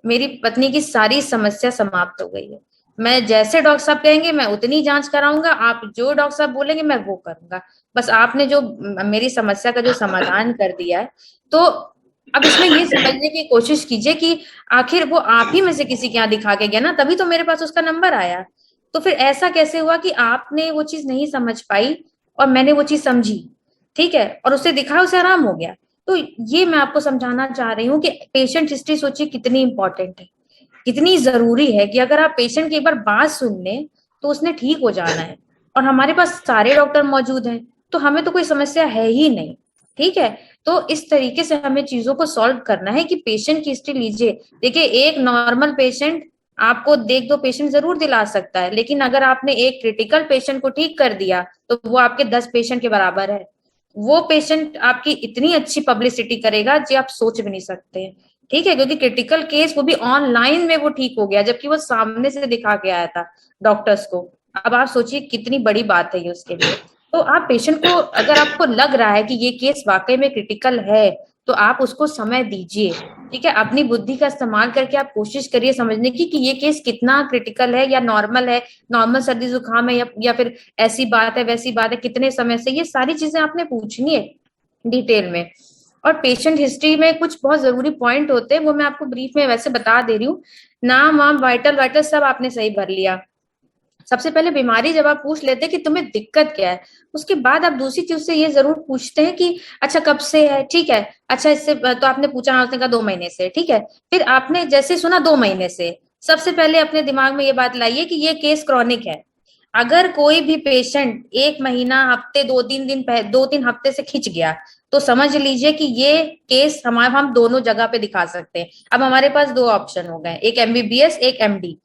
मेरी पत्नी की सारी समस्या समाप्त हो गई है, मैं जैसे डॉक्टर साहब कहेंगे मैं उतनी जांच कराऊंगा, आप जो डॉक्टर साहब बोलेंगे मैं वो करूंगा, बस आपने जो मेरी समस्या का जो समाधान कर दिया है। तो अब इसमें ये समझने की कोशिश कीजिए कि आखिर वो आप ही में से किसी के यहाँ दिखा के गया ना, तभी तो मेरे पास उसका नंबर आया। तो फिर ऐसा कैसे हुआ कि आपने वो चीज नहीं समझ पाई और मैंने वो चीज समझी, ठीक है, और उसे दिखा, उसे आराम हो गया। तो ये मैं आपको समझाना चाह रही हूँ कि पेशेंट हिस्ट्री सोचिए कितनी इंपॉर्टेंट है, कितनी जरूरी है कि अगर आप पेशेंट की एक बार बात सुन लें तो उसने ठीक हो जाना है। और हमारे पास सारे डॉक्टर मौजूद हैं तो हमें तो कोई समस्या है ही नहीं, ठीक है? तो इस तरीके से हमें चीजों को सॉल्व करना है कि पेशेंट की हिस्ट्री लीजिए। देखिए एक नॉर्मल पेशेंट आपको देख दो पेशेंट जरूर दिला सकता है, लेकिन अगर आपने एक क्रिटिकल पेशेंट को ठीक कर दिया तो वो आपके 10 पेशेंट के बराबर है। वो पेशेंट आपकी इतनी अच्छी पब्लिसिटी करेगा जी आप सोच भी नहीं सकते, ठीक है, क्योंकि क्रिटिकल केस वो भी ऑनलाइन में वो ठीक हो गया, जबकि वो सामने से दिखा के आया था डॉक्टर्स को। अब आप सोचिए कितनी बड़ी बात है ये उसके लिए। तो आप पेशेंट को, अगर आपको लग रहा है कि ये केस वाकई में क्रिटिकल है, तो आप उसको समय दीजिए, ठीक है। अपनी बुद्धि का इस्तेमाल करके आप कोशिश करिए समझने की कि ये केस कितना क्रिटिकल है या नॉर्मल है, नॉर्मल सर्दी जुकाम है या फिर ऐसी बात है वैसी बात है, कितने समय से, ये सारी चीजें आपने पूछनी है डिटेल में। और पेशेंट हिस्ट्री में कुछ बहुत जरूरी पॉइंट होते हैं, वो मैं आपको ब्रीफ में वैसे बता दे रही हूँ। नाम वाम वाइटल सब आपने सही भर लिया। सबसे पहले बीमारी जब आप पूछ लेते हैं कि तुम्हें दिक्कत क्या है, उसके बाद आप दूसरी चीज से ये जरूर पूछते हैं कि अच्छा कब से है, ठीक है, अच्छा इससे तो आपने पूछा, उसने कहा 2 महीने से, ठीक है। फिर आपने जैसे सुना 2 महीने से, सबसे पहले अपने दिमाग में ये बात लाइए कि ये केस क्रॉनिक है। अगर कोई भी पेशेंट 1 महीना, हफ्ते, 2-3 हफ्ते से खिंच गया तो समझ लीजिए कि ये केस हम दोनों जगह पे दिखा सकते हैं। अब हमारे पास 2 ऑप्शन हो गए, एक MBBS एक MD।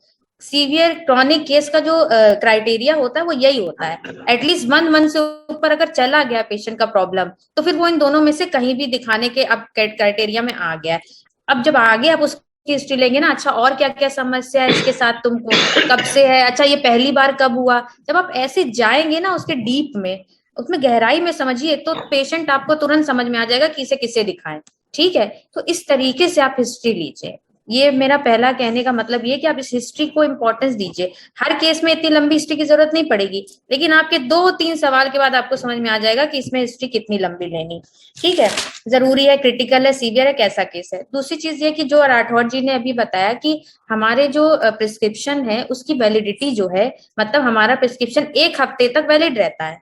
सीवियर क्रॉनिक केस का जो क्राइटेरिया होता है वो यही होता है, एटलीस्ट 1 मंथ से ऊपर अगर चला गया पेशेंट का प्रॉब्लम, तो फिर वो इन दोनों में से कहीं भी दिखाने के अब क्राइटेरिया में आ गया है। अब जब आगे आप उसकी हिस्ट्री लेंगे ना, अच्छा और क्या क्या समस्या है इसके साथ तुमको, कब से है, अच्छा ये पहली बार कब हुआ, जब आप ऐसे जाएंगे ना उसके डीप में, उसमें गहराई में समझिए, तो पेशेंट आपको तुरंत समझ में आ जाएगा कि इसे किसे दिखाएं, ठीक है। तो इस तरीके से आप हिस्ट्री लीजिए। ये मेरा पहला कहने का मतलब ये कि आप इस हिस्ट्री को इंपॉर्टेंस दीजिए। हर केस में इतनी लंबी हिस्ट्री की जरूरत नहीं पड़ेगी, लेकिन आपके 2-3 सवाल के बाद आपको समझ में आ जाएगा कि इसमें हिस्ट्री कितनी लंबी लेनी, ठीक है। जरूरी है, क्रिटिकल है, सीवियर है, कैसा केस है। दूसरी चीज ये कि जो राठौर जी ने अभी बताया कि हमारे जो प्रिस्क्रिप्शन है उसकी वैलिडिटी जो है, मतलब हमारा प्रिस्क्रिप्शन 1 हफ्ते तक वैलिड रहता है।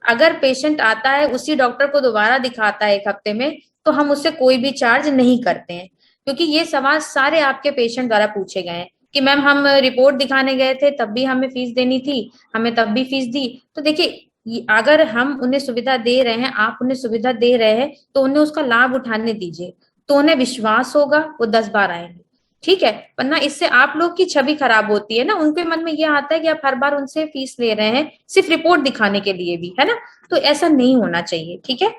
अगर पेशेंट आता है उसी डॉक्टर को दोबारा दिखाता है 1 हफ्ते में, तो हम उससे कोई भी चार्ज नहीं करते हैं, क्योंकि ये सवाल सारे आपके पेशेंट द्वारा पूछे गए हैं कि मैम हम रिपोर्ट दिखाने गए थे तब भी हमें फीस देनी थी, हमें तब भी फीस दी। तो देखिए, अगर हम उन्हें सुविधा दे रहे हैं, आप उन्हें सुविधा दे रहे हैं, तो उन्हें उसका लाभ उठाने दीजिए, तो उन्हें विश्वास होगा, वो 10 बार आएंगे, ठीक है। वरना इससे आप लोग की छवि खराब होती है ना, उनके मन में ये आता है कि आप हर बार उनसे फीस ले रहे हैं सिर्फ रिपोर्ट दिखाने के लिए भी, है ना। तो ऐसा नहीं होना चाहिए, ठीक है।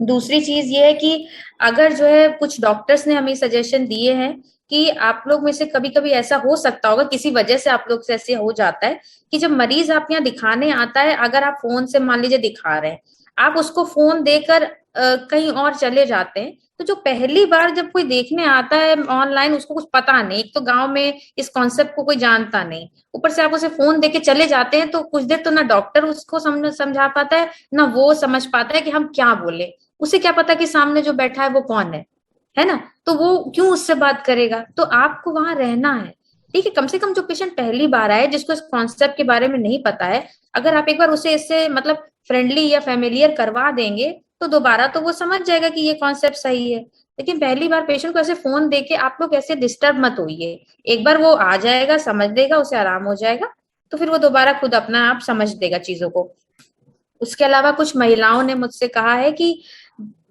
दूसरी चीज ये है कि अगर जो है कुछ डॉक्टर्स ने हमें सजेशन दिए हैं कि आप लोग में से कभी कभी ऐसा हो सकता होगा, किसी वजह से आप लोग से ऐसे हो जाता है कि जब मरीज आप यहाँ दिखाने आता है, अगर आप फोन से मान लीजिए दिखा रहे हैं, आप उसको फोन देकर कहीं और चले जाते हैं, तो जो पहली बार जब कोई देखने आता है ऑनलाइन, उसको कुछ पता नहीं, एक तो गांव में इस कॉन्सेप्ट को कोई जानता नहीं, ऊपर से आप उसे फोन देके चले जाते हैं, तो कुछ देर तो ना डॉक्टर उसको समझा पाता है, ना वो समझ पाता है कि हम क्या बोले। उसे क्या पता कि सामने जो बैठा है वो कौन है ना, तो वो क्यों उससे बात करेगा। तो आपको वहां रहना है, ठीक है। कम से कम जो पेशेंट पहली बार आए, जिसको इस कॉन्सेप्ट के बारे में नहीं पता है, अगर आप एक बार उसे इससे मतलब फ्रेंडली या फेमिलियर करवा देंगे, तो दोबारा तो वो समझ जाएगा कि ये कॉन्सेप्ट सही है। लेकिन पहली बार पेशेंट को ऐसे फोन देके आप लोग ऐसे डिस्टर्ब मत होइए, एक बार वो आ जाएगा, समझ लेगा, उसे आराम हो जाएगा, तो फिर वो दोबारा खुद अपना आप समझ देगा चीजों को। उसके अलावा कुछ महिलाओं ने मुझसे कहा है कि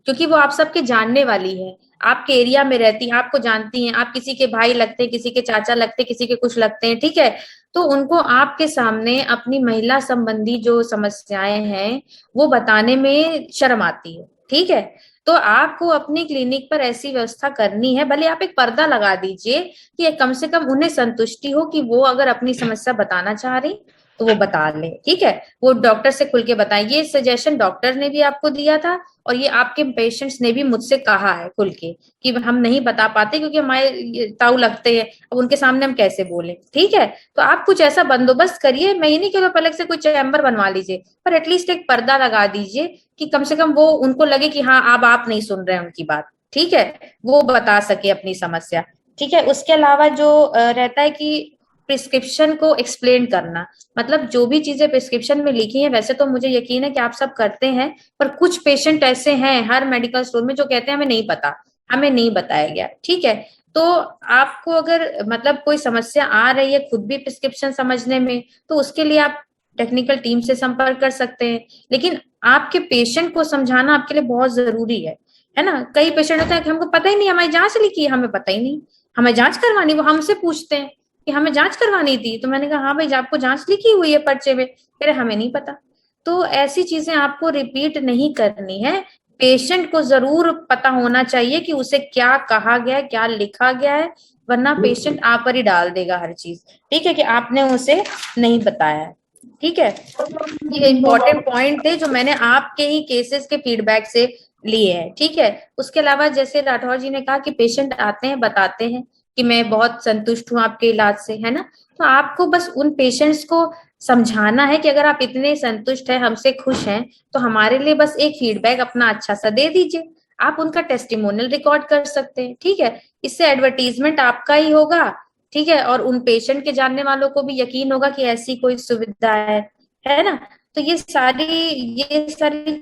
क्योंकि वो आप सबके जानने वाली है, आपके एरिया में रहती हैं, आपको जानती हैं, आप किसी के भाई लगते हैं, किसी के चाचा लगते हैं, किसी के कुछ लगते हैं, ठीक है। तो उनको आपके सामने अपनी महिला संबंधी जो समस्याएं हैं वो बताने में शर्म आती है, ठीक है। तो आपको अपनी क्लिनिक पर ऐसी व्यवस्था करनी है, भले आप एक पर्दा लगा दीजिए कि कम से कम उन्हें संतुष्टि हो कि वो अगर अपनी समस्या बताना चाह रही तो वो बता ले, ठीक है। वो डॉक्टर से खुल के बताएं। ये सजेशन डॉक्टर ने भी आपको दिया था और ये आपके पेशेंट्स ने भी मुझसे कहा है खुल के कि हम नहीं बता पाते क्योंकि हमारे ताऊ लगते हैं, अब उनके सामने हम कैसे बोले, ठीक है। तो आप कुछ ऐसा बंदोबस्त करिए, मैं ये नहीं कह रहा से कोई चैम्बर बनवा लीजिए, पर एटलीस्ट एक पर्दा लगा दीजिए कि कम से कम वो उनको लगे कि हाँ अब आप नहीं सुन रहे हैं उनकी बात, ठीक है, वो बता सके अपनी समस्या, ठीक है। उसके अलावा जो रहता है कि प्रिस्क्रिप्शन को एक्सप्लेन करना, मतलब जो भी चीजें प्रिस्क्रिप्शन में लिखी हैं, वैसे तो मुझे यकीन है कि आप सब करते हैं, पर कुछ पेशेंट ऐसे हैं हर मेडिकल स्टोर में जो कहते हैं हमें नहीं पता, हमें नहीं बताया गया, ठीक है। तो आपको अगर मतलब कोई समस्या आ रही है खुद भी प्रिस्क्रिप्शन समझने में, तो उसके लिए आप टेक्निकल टीम से संपर्क कर सकते हैं, लेकिन आपके पेशेंट को समझाना आपके लिए बहुत जरूरी है ना। कई पेशेंट होता है कि हमको पता ही नहीं, हमारी जांच लिखी है, हमें पता ही नहीं, हमें जांच करवानी, वो हमसे पूछते हैं, कि हमें जांच करवानी थी। तो मैंने कहा हाँ भाई, आपको जांच लिखी हुई है पर्चे में? कह रहे हमें नहीं पता। तो ऐसी चीजें आपको रिपीट नहीं करनी है। पेशेंट को जरूर पता होना चाहिए कि उसे क्या कहा गया है, क्या लिखा गया है, वरना पेशेंट आप पर ही डाल देगा हर चीज। ठीक है, कि आपने उसे नहीं बताया है। ठीक है, ये इंपॉर्टेंट पॉइंट थे जो मैंने आपके ही केसेस के फीडबैक से लिए हैं। ठीक है, उसके अलावा जैसे राठौर जी ने कहा कि पेशेंट आते हैं, बताते हैं कि मैं बहुत संतुष्ट हूँ आपके इलाज से, है ना। तो आपको बस उन पेशेंट्स को समझाना है कि अगर आप इतने संतुष्ट हैं, हमसे खुश हैं, तो हमारे लिए बस एक फीडबैक अपना अच्छा सा दे दीजिए। आप उनका टेस्टिमोनियल रिकॉर्ड कर सकते हैं। ठीक है, इससे एडवर्टीजमेंट आपका ही होगा। ठीक है, और उन पेशेंट के जानने वालों को भी यकीन होगा कि ऐसी कोई सुविधा है ना। तो ये सारी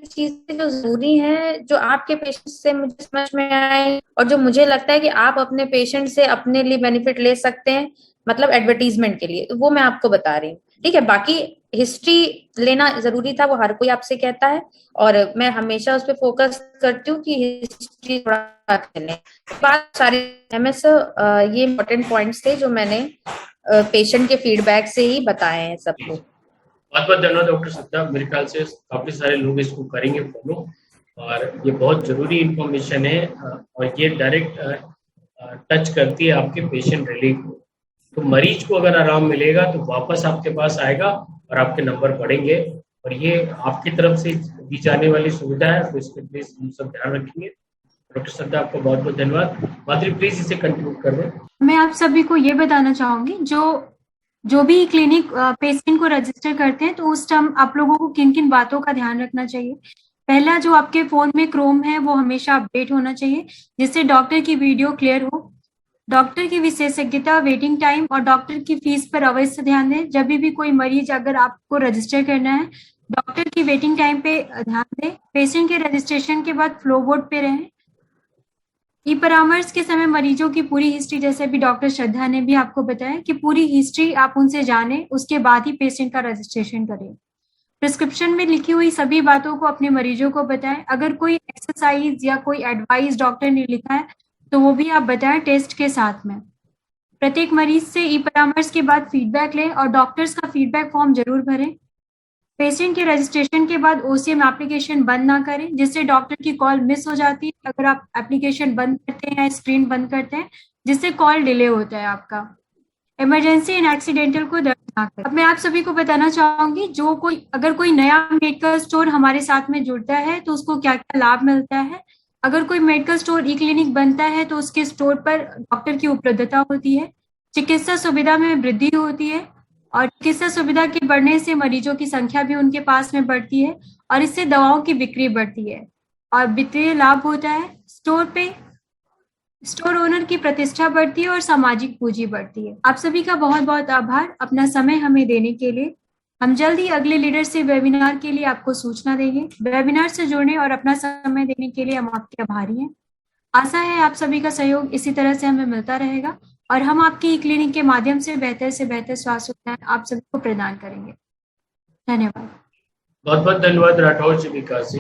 चीजें जो जरूरी हैं, जो आपके पेशेंट से मुझे समझ में आए, और जो मुझे लगता है कि आप अपने पेशेंट से अपने लिए बेनिफिट ले सकते हैं, मतलब एडवर्टीजमेंट के लिए, तो वो मैं आपको बता रही हूँ। ठीक है, बाकी हिस्ट्री लेना जरूरी था, वो हर कोई आपसे कहता है, और मैं हमेशा उस पर फोकस करती हूँ कि हिस्ट्री थोड़ा लें। बात सारी एमएस, ये इम्पोर्टेंट पॉइंट्स थे जो मैंने पेशेंट के फीडबैक से ही बताए हैं सबको। बहुत बहुत धन्यवाद डॉक्टर सत्ता। मेरे ख्याल से काफी सारे लोग इसको करेंगे फॉलो, और ये बहुत जरूरी इंफॉर्मेशन है, और ये डायरेक्ट टच करती है आपके पेशेंट रिलीफ को। तो मरीज को अगर आराम मिलेगा तो वापस आपके पास आएगा और आपके नंबर बढ़ेंगे, और ये आपकी तरफ से दी जाने वाली सुविधा है, तो इसके प्लीज हम सब ध्यान रखेंगे। डॉक्टर सत्ता, आपका बहुत बहुत धन्यवाद। माधुरी प्लीज इसे कंटिन्यू कर दें। मैं आप सभी को ये बताना चाहूंगी, जो भी क्लिनिक पेशेंट को रजिस्टर करते हैं, तो उस टाइम आप लोगों को किन किन बातों का ध्यान रखना चाहिए। पहला, जो आपके फोन में क्रोम है वो हमेशा अपडेट होना चाहिए, जिससे डॉक्टर की वीडियो क्लियर हो। डॉक्टर की विशेषज्ञता, वेटिंग टाइम और डॉक्टर की फीस पर अवश्य ध्यान दें। जब भी कोई मरीज अगर आपको रजिस्टर करना है, डॉक्टर की वेटिंग टाइम पे ध्यान दें। पेशेंट के रजिस्ट्रेशन के बाद फ्लो बोर्ड पे रहें। ई परामर्श के समय मरीजों की पूरी हिस्ट्री, जैसे भी डॉक्टर श्रद्धा ने भी आपको बताया, कि पूरी हिस्ट्री आप उनसे जानें, उसके बाद ही पेशेंट का रजिस्ट्रेशन करें। प्रिस्क्रिप्शन में लिखी हुई सभी बातों को अपने मरीजों को बताएं। अगर कोई एक्सरसाइज या कोई एडवाइस डॉक्टर ने लिखा है तो वो भी आप बताएं टेस्ट के साथ में। प्रत्येक मरीज से ई परामर्श के बाद फीडबैक लें और डॉक्टर्स का फीडबैक फॉर्म जरूर भरें। पेशेंट के रजिस्ट्रेशन के बाद ओसीएम एप्लीकेशन बंद ना करें, जिससे डॉक्टर की कॉल मिस हो जाती है अगर आप एप्लीकेशन बंद करते हैं या स्क्रीन बंद करते हैं, जिससे कॉल डिले होता है आपका। इमरजेंसी एंड एक्सीडेंटल को दर्ज ना करें। अब मैं आप सभी को बताना चाहूंगी, अगर कोई नया मेडिकल स्टोर हमारे साथ में जुड़ता है तो उसको क्या क्या लाभ मिलता है। अगर कोई मेडिकल स्टोर ई क्लिनिक बनता है तो उसके स्टोर पर डॉक्टर की उपलब्धता होती है, चिकित्सा सुविधा में वृद्धि होती है, और चिकित्सा सुविधा के बढ़ने से मरीजों की संख्या भी उनके पास में बढ़ती है, और इससे दवाओं की बिक्री बढ़ती है और वित्तीय लाभ होता है। स्टोर ओनर की प्रतिष्ठा बढ़ती है और सामाजिक पूंजी बढ़ती है। आप सभी का बहुत बहुत आभार अपना समय हमें देने के लिए। हम जल्द ही अगले लीडरशिप वेबिनार के लिए आपको सूचना देंगे। वेबिनार से जुड़ने और अपना समय देने के लिए हम आपके आभारी हैं। आशा है आप सभी का सहयोग इसी तरह से हमें मिलता रहेगा और हम आपकी क्लिनिक के माध्यम से बेहतर स्वास्थ्य सुविधाएं आप सभी को प्रदान करेंगे। धन्यवाद। बहुत बहुत धन्यवाद राठौर जी, विकास जी।